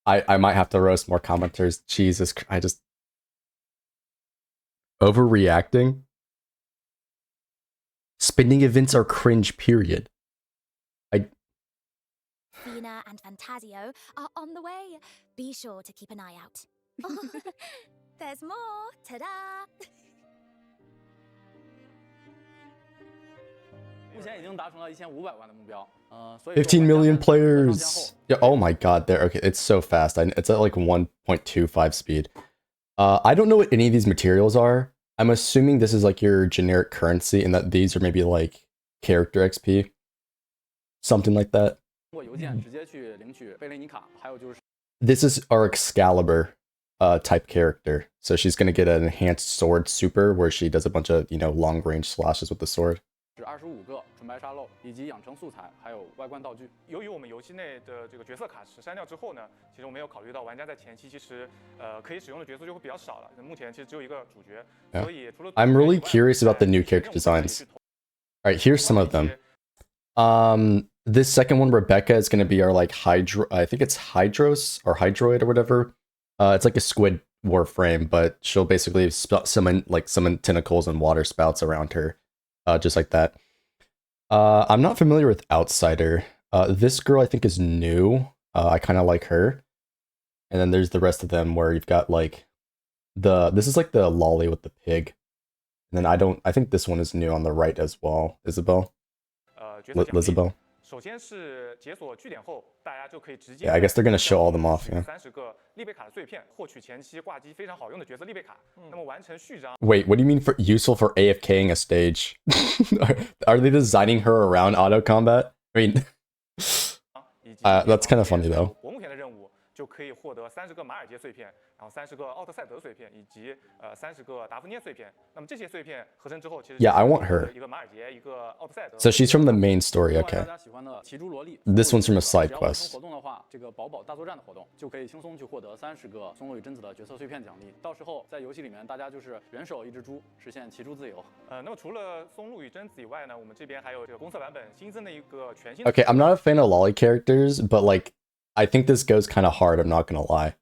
I might have to roast more commenters. Jesus, I just... Overreacting? Spending events are cringe, period. Fina and Fantasio are on the way. Be sure to keep an eye out. There's more. Ta-da! 目前已经达成了1500万的目标，所以 15 million players. Yeah, oh my god, there. Okay, it's so fast. It's at like 1.25 speed. I don't know what any of these materials are. I'm assuming this is like your generic currency and that these are maybe like character XP. Something like that. 通过邮件直接去领取贝雷尼卡，还有就是 This is our Excalibur type character. So she's gonna get an enhanced sword super where she does a bunch of, you know, long range slashes with the sword. 是25个纯白沙漏，以及养成素材，还有外观道具。由于我们游戏内的这个角色卡池删掉之后呢，其实我们有考虑到玩家在前期其实可以使用的角色就会比较少了。目前其实只有一个主角，所以除了 I'm really curious about the new character designs. All right, here's some of them. This second one, Rebecca, is gonna be our like Hydro. I think it's Hydros or Hydroid or whatever. It's like a squid warframe, but she'll basically summon tentacles and water spouts around her. Just like that. I'm not familiar with Outsider. This girl I think is new. I kind of like her. And then there's the rest of them where you've got like this is like the lolly with the pig. And then I think this one is new on the right as well. Isabel? Lizabel? Yeah, I guess they're gonna show all them off, yeah. Wait, what do you mean for useful for AFKing a stage? Are they designing her around auto combat? I mean, that's kind of funny though. 就可以获得30个马尔杰碎片，然后30个奥特赛德碎片，以及30个达芙涅碎片。那么这些碎片合成之后，其实 Yeah, I want her. 一个马尔杰，一个奥特赛德。 So she's from the main story, okay. 大家喜欢的奇蛛萝莉。 This one's from a side 只要完 quest. 成活动的话，这个宝宝大作战的活动就可以轻松去获得30个松露与贞子的角色碎片奖励。到时候在游戏里面，大家就是人手一只猪，实现骑猪自由。那么除了松露与贞子以外呢，我们这边还有这个公测版本新增的一个全新。 Okay, I'm not a fan of lolly characters, but like, I think this goes kind of hard, I'm not gonna lie.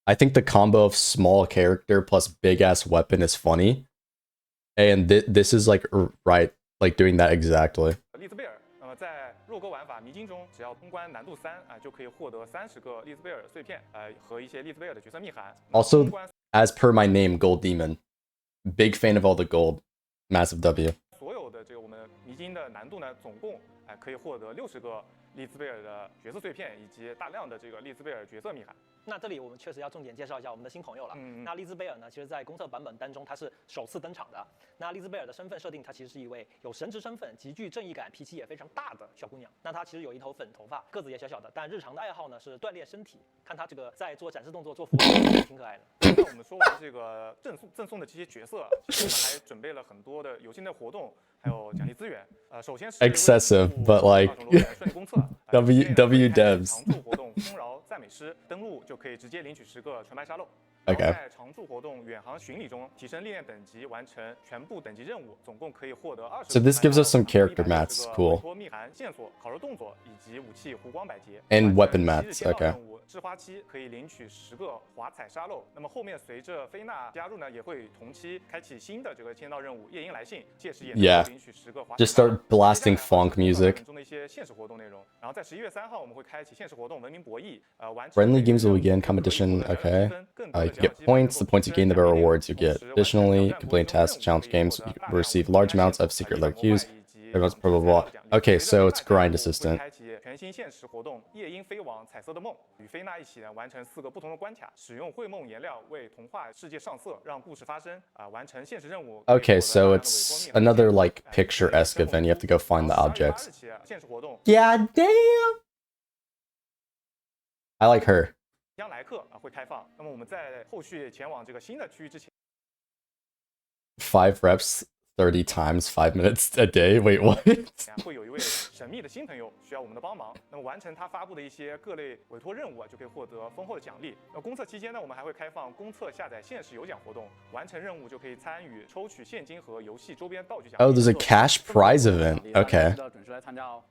I think the combo of small character plus big ass weapon is funny. And this is like right, like doing that exactly. 利兹贝尔，那么在弱钩玩法迷津中，只要通关难度3就可以获得30个利兹贝尔碎片，和一些利兹贝尔的角色密函。 Also, as per my name, Gold Demon. Big fan of all the gold. Massive W. 所有的这个我们迷津的难度呢，总共可以获得60个利兹贝尔的角色碎片，以及大量的这个利兹贝尔角色密函。 那这里我们确实要重点介绍一下我们的新朋友了。那利兹贝尔呢，其实在公测版本当中他是首次登场的。那利兹贝尔的身份设定，她其实是一位有神职身份、极具正义感、脾气也非常大的小姑娘。那她其实有一头粉头发，个子也小小的，但日常的爱好呢是锻炼身体。看她这个在做展示动作、做服务，挺可爱的。那我们说完这个赠送的这些角色，其实我们还准备了很多的游戏内活动，还有奖励资源。首先是 excessive, but like W devs. 常驻活动丰饶赞美诗登录就可以直接领取10个纯白沙漏。 Okay. 在常驻活动远航巡礼中提升历练等级，完成全部等级任务，总共可以获得20。So this gives us some character mats, cool. 密函、线索、烤肉动作以及武器弧光百节。And weapon mats, okay. 制花期可以领取10个华彩沙漏。那么后面随着菲娜加入呢，也会同期开启新的这个签到任务夜莺来信，届时也能够领取10个华彩。 Just start blasting funk music. 中的一些现实活动内容。然后在11月3号，我们会开启现实活动文明博弈，完成 Friendly games will begin competition, okay. You get points. The points you gain, the better rewards you get. Additionally, completing tasks, challenge games, you receive large amounts of secret letter cues. Blah, blah, blah, blah. Okay, so it's grind assistant. 全新限时活动“夜莺飞往彩色的梦”，与菲娜一起完成4个不同的关卡，使用绘梦颜料为童话世界上色，让故事发生。完成现实任务。Okay, so it's another like picture-esque event. You have to go find the objects. 限时活动。Yeah, damn. I like her. 将来客会开放。那么我们在后续前往这个新的区域之前。 5 reps 30 times 5 minutes a day. Wait, what? 会有一位神秘的新朋友需要我们的帮忙。那么完成他发布的一些各类委托任务就可以获得丰厚的奖励。那公测期间呢，我们还会开放公测下载限时有奖活动，完成任务就可以参与抽取现金和游戏周边道具奖。Oh, there's a cash prize event. Okay.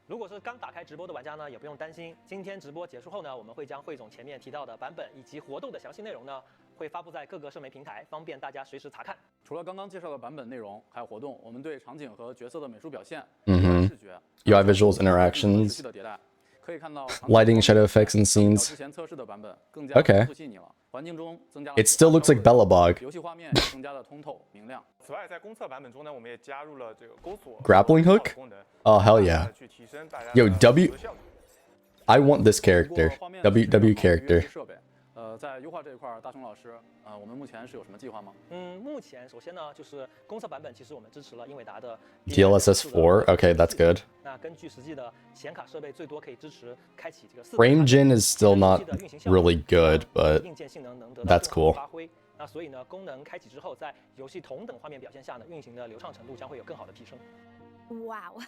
如果是刚打开直播的玩家呢，也不用担心。今天直播结束后呢，我们会将汇总前面提到的版本以及活动的详细内容呢，会发布在各个社媒平台，方便大家随时查看。除了刚刚介绍的版本内容，还有活动，我们对场景和角色的美术表现、视觉、UI visuals, interactions, 的迭代，可以看到 lighting, shadow effects, and scenes. 之前测试的版本更加 Okay. 细腻了，环境中增加了 It still looks like Bellabog. 游戏画面更加的通透明亮。此外，在公测版本中呢，我们也加入了这个钩索 Grappling hook? Oh, hell yeah. Yo, I want this character. W character. 在优化这一块，大雄老师，我们目前是有什么计划吗？目前首先呢，就是公测版本，其实我们支持了英伟达的 DLSS 4. Okay, that's good. 那根据实际的显卡设备，最多可以支持开启这个Frame gen is still not really good, but 硬件性能能得到 that's cool. 发挥。那所以呢，功能开启之后，在游戏同等画面表现下呢，运行的流畅程度将会有更好的提升。Wow,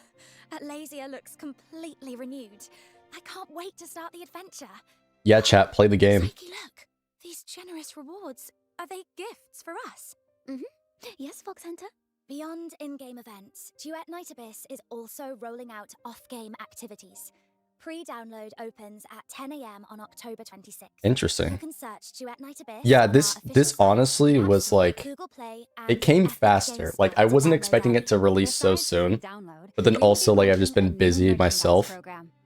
Atlasia looks completely renewed. I can't wait to start the adventure. Yeah, chat, play the game. Psyche, look. These generous rewards. Are they gifts for us? Yes, Fox Hunter. Beyond in-game events, Duet Night Abyss is also rolling out off-game activities. Pre-download opens at 10 a.m. on October 26th. Interesting. You can search Duet Night Abyss. Yeah, this honestly was like, it came faster. Like, I wasn't expecting it to release so soon, but then also like I've just been busy myself.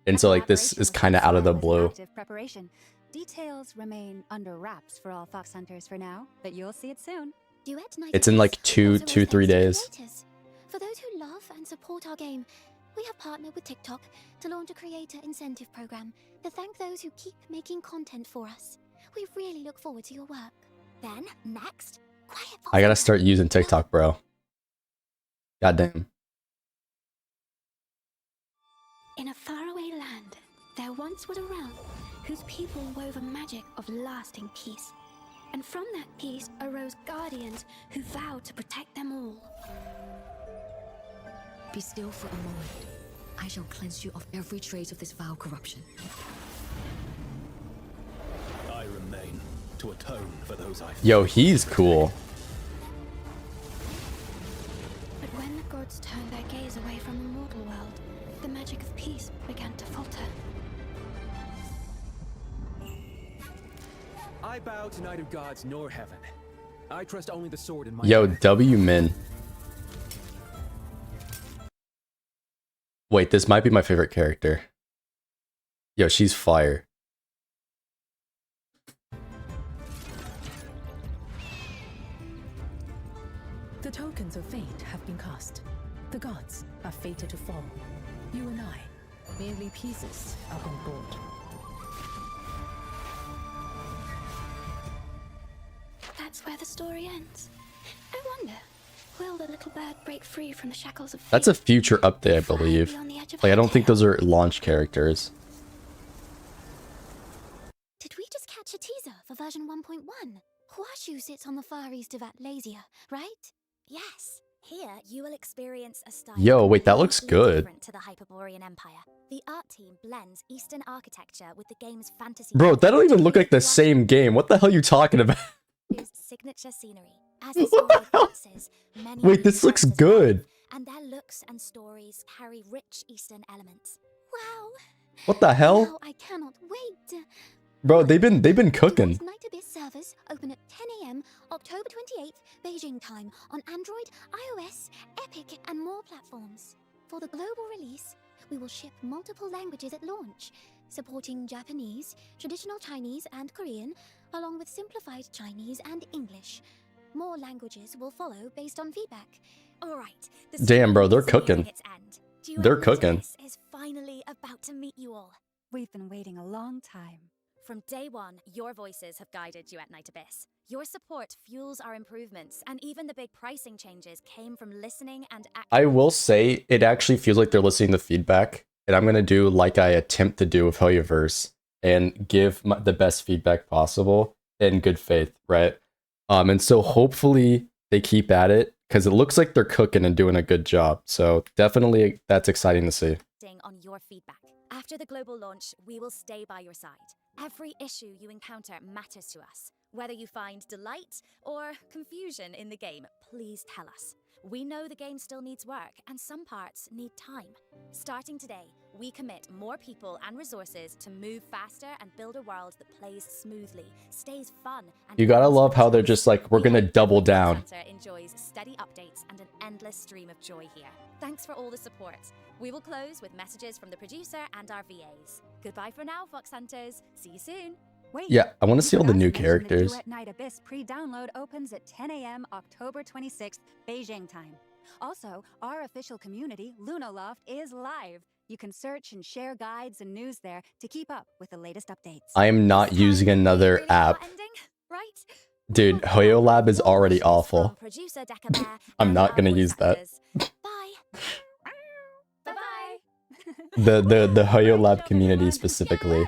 And so like this is kind of out of the blue. Details remain under wraps for all fox hunters for now, but you'll see it soon. It's in like 3 days. For those who love and support our game, we have partnered with TikTok to launch a creator incentive program to thank those who keep making content for us. We really look forward to your work. Then, next, Quiet Fox. I gotta start using TikTok, bro. Goddamn. In a faraway land, there once was a realm whose people wove a magic of lasting peace. And from that peace arose guardians who vowed to protect them all. Be still for a moment. I shall cleanse you of every trace of this vile corruption. I remain to atone for those I... Yo, he's cool. But when the gods turned their gaze away from the mortal world, the magic of peace began to falter. I bow to neither gods nor heaven. I trust only the sword in my Yo, hand. W Min. Wait, this might be my favorite character. Yo, she's fire. The tokens of fate have been cast. The gods are fated to fall. You and I, merely pieces up on board. That's where the story ends. I wonder, will the little bird break free from the shackles of fate? That's a future update, I believe. Like, I don't think those are launch characters. Did we just catch a teaser for version 1.1? Huashu sits on the far east of Atlasia, right? Yes. Here, you will experience a style Yo, wait, that looks completely good. different to the Hyperborean Empire. The art team blends Eastern architecture with the game's fantasy. Bro, that don't even look like the same game. What the hell are you talking about? Signature scenery. As the story advances, many Wait, this looks good. and their looks and stories carry rich Eastern elements. Wow! What the hell? Now I cannot wait. Bro, they've been cooking. Night Abyss servers open at 10 a.m. October 28th, Beijing time on Android, iOS, Epic, and more platforms. For the global release, we will ship multiple languages at launch, supporting Japanese, traditional Chinese, and Korean, along with simplified Chinese and English. More languages will follow based on feedback. All right. Damn, bro, they're cooking. They're cooking. Is finally about to meet you all. We've been waiting a long time. From day one, your voices have guided Duet Night Abyss. Your support fuels our improvements, and even the big pricing changes came from listening and acting. I will say, it actually feels like they're listening to feedback, and I'm gonna do like I attempt to do with Hoyoverse, and give the best feedback possible in good faith, right? And so hopefully they keep at it, because it looks like they're cooking and doing a good job. So definitely, that's exciting to see. On your feedback. After the global launch, we will stay by your side. Every issue you encounter matters to us. Whether you find delight or confusion in the game, please tell us. We know the game still needs work, and some parts need time. Starting today, we commit more people and resources to move faster and build a world that plays smoothly, stays fun, and You gotta love how they're just like, we're gonna double down. enjoys steady updates and an endless stream of joy here. Thanks for all the support. We will close with messages from the producer and our VAs. Goodbye for now, Fox Hunters. See you soon. Wait, Yeah, I want to see all the new forgot to mention characters. The Duet Night Abyss pre-download opens at 10 a.m. October 26th, Beijing time. Also, our official community, Lunaloft, is live. You can search and share guides and news there to keep up with the latest updates. I am not using another app. Right? Dude, Hoyo Lab is already awful. Producer Deca Bear I'm not gonna use that. The Hoyo Lab community specifically.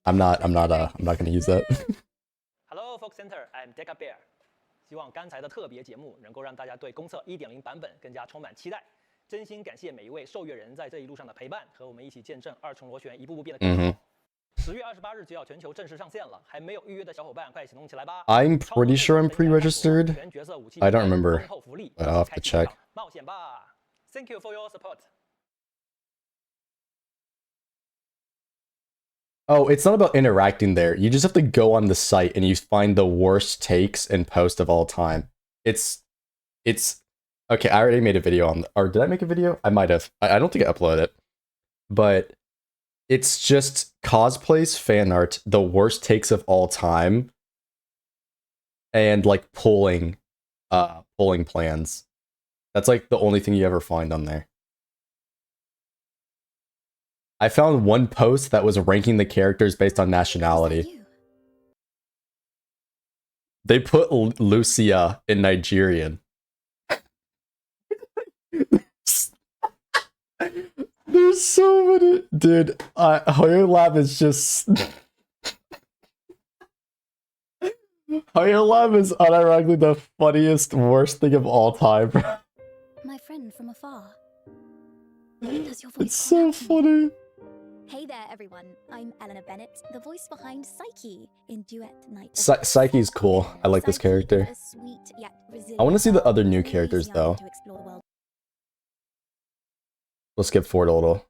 I'm not gonna use that. Hello, Fox Center, I'm Deca Bear. 希望刚才的特别节目能够让大家对公测 1.0 版本更加充满期待。真心感谢每一位受阅人在这一路上的陪伴，和我们一起见证二重螺旋一步步变得更好。10月28日就要全球正式上线了，还没有预约的小伙伴快行动起来吧。I'm pretty sure I'm pre-registered. I don't remember. I'll have to check. 冒险吧 ！Thank you for your support. Oh, it's not about interacting there. You just have to go on the site and you find the worst takes and post of all time. It's okay. I already made a video on, or did I make a video? I might have. I don't think I uploaded it, but it's just cosplays, fan art, the worst takes of all time, and like polling plans. That's like the only thing you ever find on there. I found one post that was ranking the characters based on nationality. They put Lucia in Nigerian. There's so many. Dude, Hoyo Lab is just... Hoyo Lab is unironically the funniest, worst thing of all time. My friend from afar. Does your voice It's so funny. Hey there, everyone. I'm Eleanor Bennett, the voice behind Psyche in Duet Night. Psyche's cool. I like this character. I want to see the other new characters, though. Let's skip forward a little.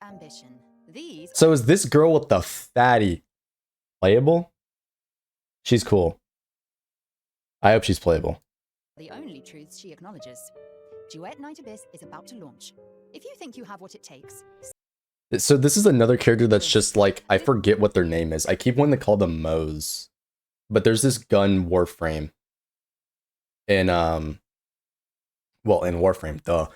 Ambition. These So is this girl with the fatty playable? She's cool. I hope she's playable. are the only truths she acknowledges. Duet Night Abyss is about to launch. If you think you have what it takes... So this is another character that's just like, I forget what their name is. I keep wanting to call them Moes. But there's this gun Warframe. In Warframe, duh.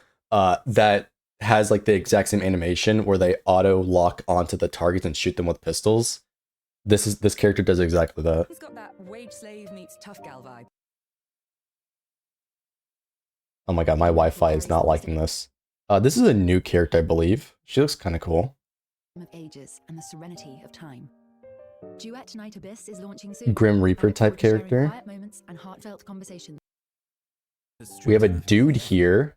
That has like the exact same animation where they auto lock onto the targets and shoot them with pistols. This character does exactly that. He's got that wage slave meets tough gal vibe. Oh my god, my Wi-Fi is not liking this. This is a new character, I believe. She looks kind of cool. Of ages and the serenity of time. Duet Night Abyss is launching soon. Grim Reaper type character. Quiet moments and heartfelt conversations. We have a dude here.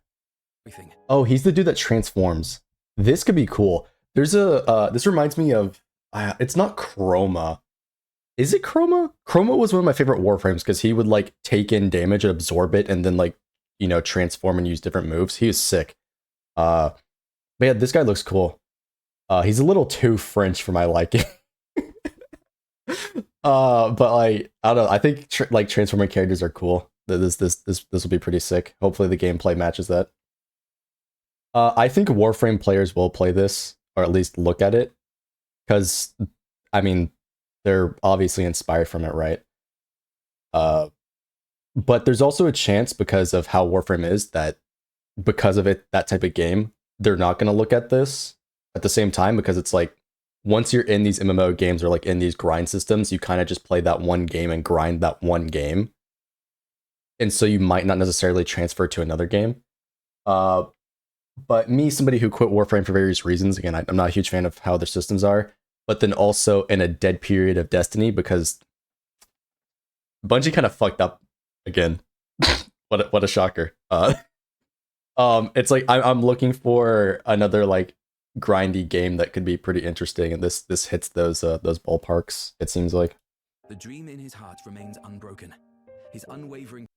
Oh, he's the dude that transforms. This could be cool. There's a this reminds me of it's not Chroma. Is it Chroma? Chroma was one of my favorite Warframes because he would like take in damage and absorb it and then like, you know, transform and use different moves. He is sick. But yeah, this guy looks cool. He's a little too French for my liking. But like, I don't know. I think like transforming characters are cool. This will be pretty sick. Hopefully the gameplay matches that. I think Warframe players will play this, or at least look at it, because I mean, they're obviously inspired from it, right? But there's also a chance, because of how Warframe is, that because of it, that type of game, they're not going to look at this at the same time, because it's like, once you're in these MMO games or like in these grind systems, you kind of just play that one game and grind that one game. And so you might not necessarily transfer to another game. But me, somebody who quit Warframe for various reasons, again, I'm not a huge fan of how their systems are, but then also in a dead period of Destiny, because Bungie kind of fucked up again. What a shocker. It's like I'm looking for another like grindy game that could be pretty interesting, and this hits those ballparks, it seems like. The dream in his heart remains unbroken. His unwavering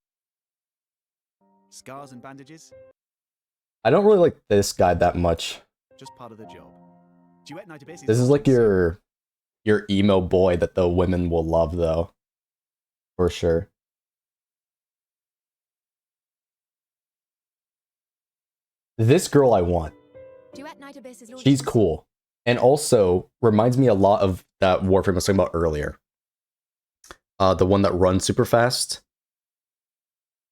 scars and bandages. I don't really like this guy that much. Just part of the job. Duet Night Abyss This is like your emo boy that the women will love, though, for sure. This girl I want. She's cool. And also reminds me a lot of that Warframe I was talking about earlier. The one that runs super fast.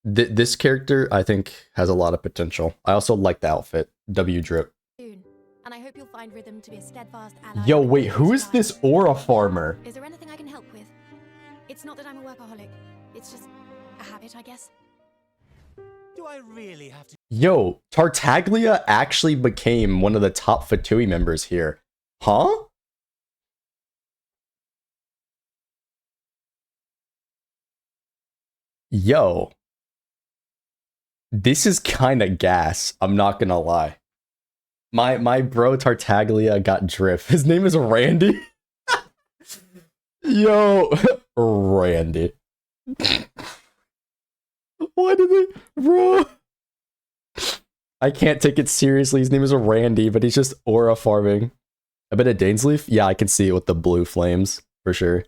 This character, I think, has a lot of potential. I also like the outfit. W drip. And I hope you'll find Rhythm to be a steadfast ally. Yo, wait, who is this aura farmer? Is there anything I can help with? It's not that I'm a workaholic. It's just a habit, I guess. Do I really have to? Yo, Tartaglia actually became one of the top Fatui members here. Huh? Yo. This is kind of gas, I'm not gonna lie. My bro Tartaglia got drift. His name is Randy. Yo, Randy. Why did they, bro? I can't take it seriously. His name is Randy, but he's just aura farming. A bit of Dainsleif? Yeah, I can see it with the blue flames, for sure.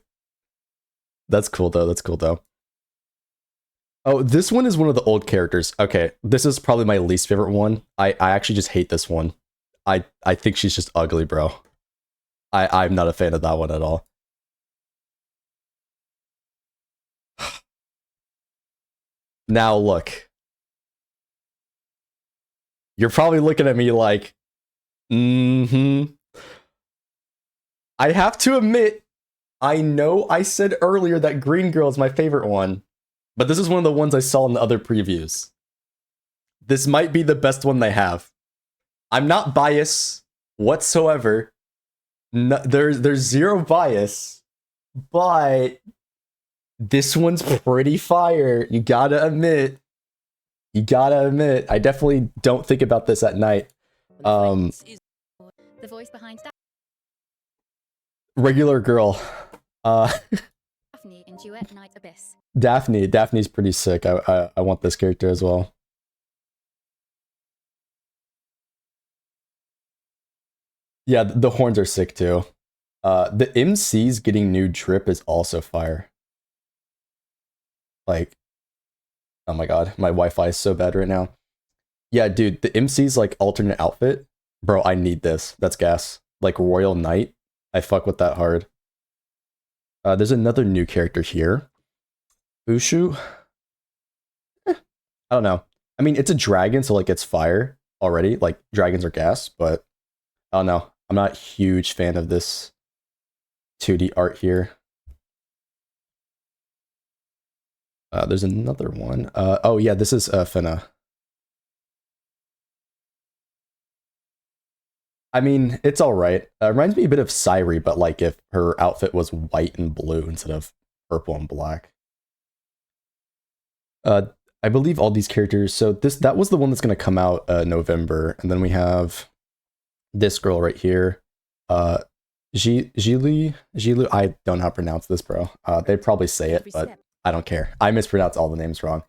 That's cool, though. That's cool, though. Oh, this one is one of the old characters. Okay, this is probably my least favorite one. I actually just hate this one. I think she's just ugly, bro. I'm not a fan of that one at all. Now, look. You're probably looking at me like, I have to admit, I know I said earlier that Green Girl is my favorite one, but this is one of the ones I saw in the other previews. This might be the best one they have. I'm not biased whatsoever. No, there's zero bias, but this one's pretty fire. You gotta admit. You gotta admit. I definitely don't think about this at night. The voice behind Regular girl. Daphne in Duet Night Abyss. Daphne's pretty sick. I want this character as well. Yeah, the horns are sick too. The MC's getting new drip is also fire. Like, oh my god, my Wi-Fi is so bad right now. Yeah, dude, the MC's like alternate outfit. Bro, I need this. That's gas. Like Royal Knight. I fuck with that hard. There's another new character here. Ushu? I don't know. I mean, it's a dragon, so like it's fire already. Like, dragons are gas, but I don't know. I'm not a huge fan of this 2D art here. There's another one. Oh yeah, this is Finna. I mean, it's alright. Reminds me a bit of Sairi, but like if her outfit was white and blue instead of purple and black. I believe all these characters, so that was the one that's gonna come out November, and then we have this girl right here. Jilu, I don't know how to pronounce this, bro. They probably say it, but I don't care. I mispronounce all the names wrong.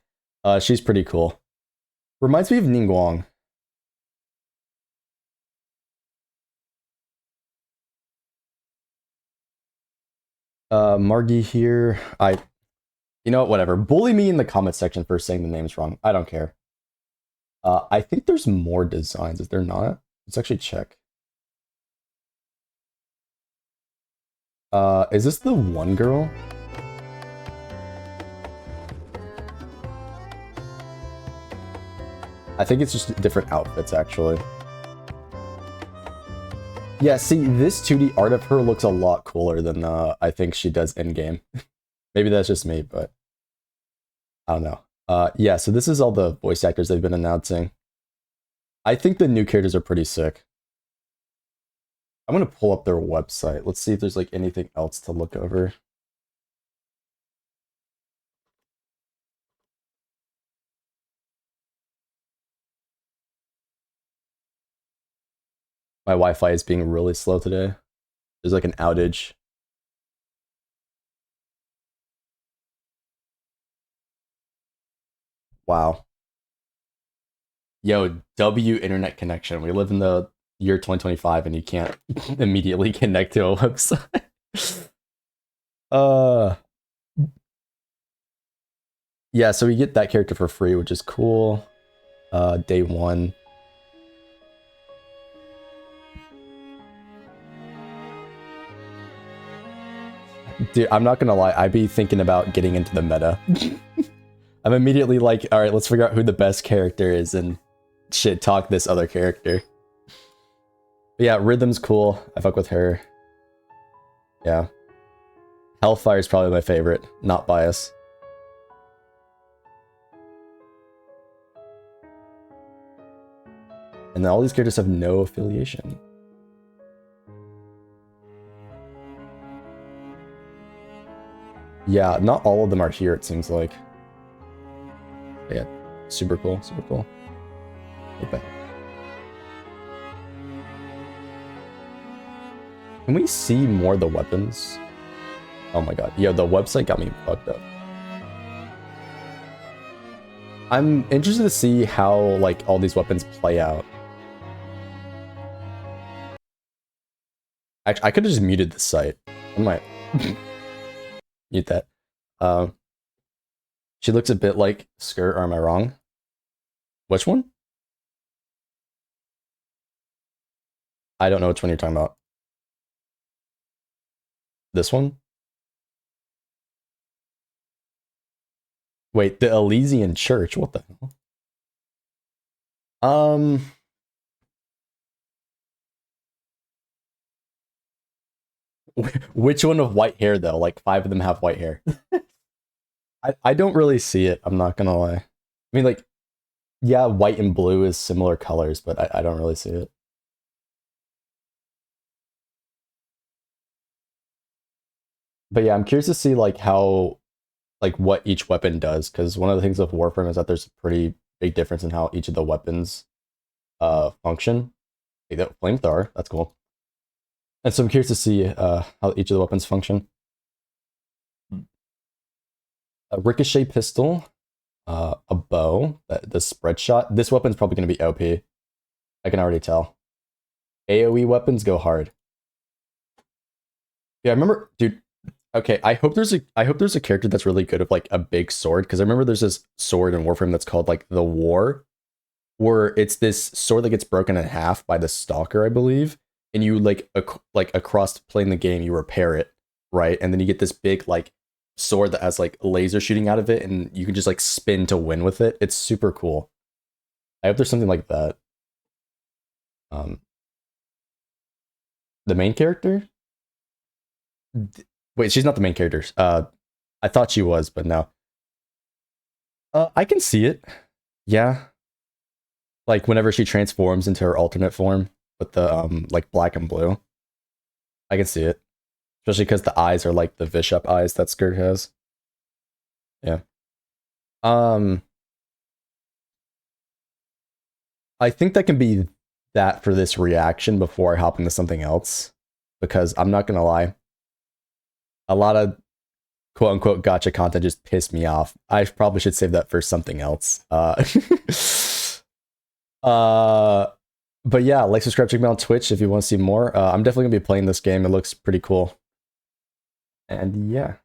She's pretty cool. Reminds me of Ningguang. Margie here. You know what, whatever. Bully me in the comment section for saying the names wrong. I don't care. I think there's more designs. Is there not? Let's actually check. Is this the one girl? I think it's just different outfits, actually. Yeah, see, this 2D art of her looks a lot cooler than I think she does in-game. Maybe that's just me, but I don't know. Yeah, so this is all the voice actors they've been announcing. I think the new characters are pretty sick. I'm gonna pull up their website. Let's see if there's like anything else to look over. My Wi-Fi is being really slow today. There's like an outage. Wow. Yo, W internet connection. We live in the year 2025 and you can't immediately connect to a website. Yeah, so we get that character for free, which is cool. Day 1. Dude, I'm not gonna lie, I'd be thinking about getting into the meta. I'm immediately like, alright, let's figure out who the best character is and shit talk this other character. But yeah, Rhythm's cool. I fuck with her. Yeah. Hellfire's probably my favorite, not bias. And then all these characters have no affiliation. Yeah, not all of them are here, it seems like. But yeah, super cool, super cool. Okay. Can we see more of the weapons? Oh my god. Yo, the website got me fucked up. I'm interested to see how, like, all these weapons play out. Actually, I could have just muted the site. I might mute that. She looks a bit like Skirt, or am I wrong? Which one? I don't know which one you're talking about. This one? Wait, the Elysian Church? What the hell? Which one of white hair, though? Like, 5 of them have white hair. I don't really see it, I'm not gonna lie. I mean, like, yeah, white and blue is similar colors, but I don't really see it. But yeah, I'm curious to see, like, how, like, what each weapon does, because one of the things of Warframe is that there's a pretty big difference in how each of the weapons function. Hey, that flamethrower, that's cool. And so I'm curious to see how each of the weapons function. A ricochet pistol, a bow, the spread shot. This weapon's probably going to be OP. I can already tell. AoE weapons go hard. Yeah, I remember, dude. Okay, I hope there's a character that's really good with like a big sword, because I remember there's this sword in Warframe that's called like the War, where it's this sword that gets broken in half by the Stalker, I believe, and you like across playing the game you repair it, right, and then you get this big like sword that has like laser shooting out of it, and you can just like spin to win with it. It's super cool. I hope there's something like that. The main character? Wait, she's not the main character. I thought she was, but no. I can see it. Yeah. Like whenever she transforms into her alternate form with the like black and blue. I can see it. Especially because the eyes are like the Bishop eyes that Skirt has. Yeah. I think that can be that for this reaction before I hop into something else. Because I'm not gonna lie. A lot of quote unquote gotcha content just pissed me off. I probably should save that for something else. But yeah, like, subscribe, check me out on Twitch if you want to see more. I'm definitely gonna be playing this game. It looks pretty cool. And yeah.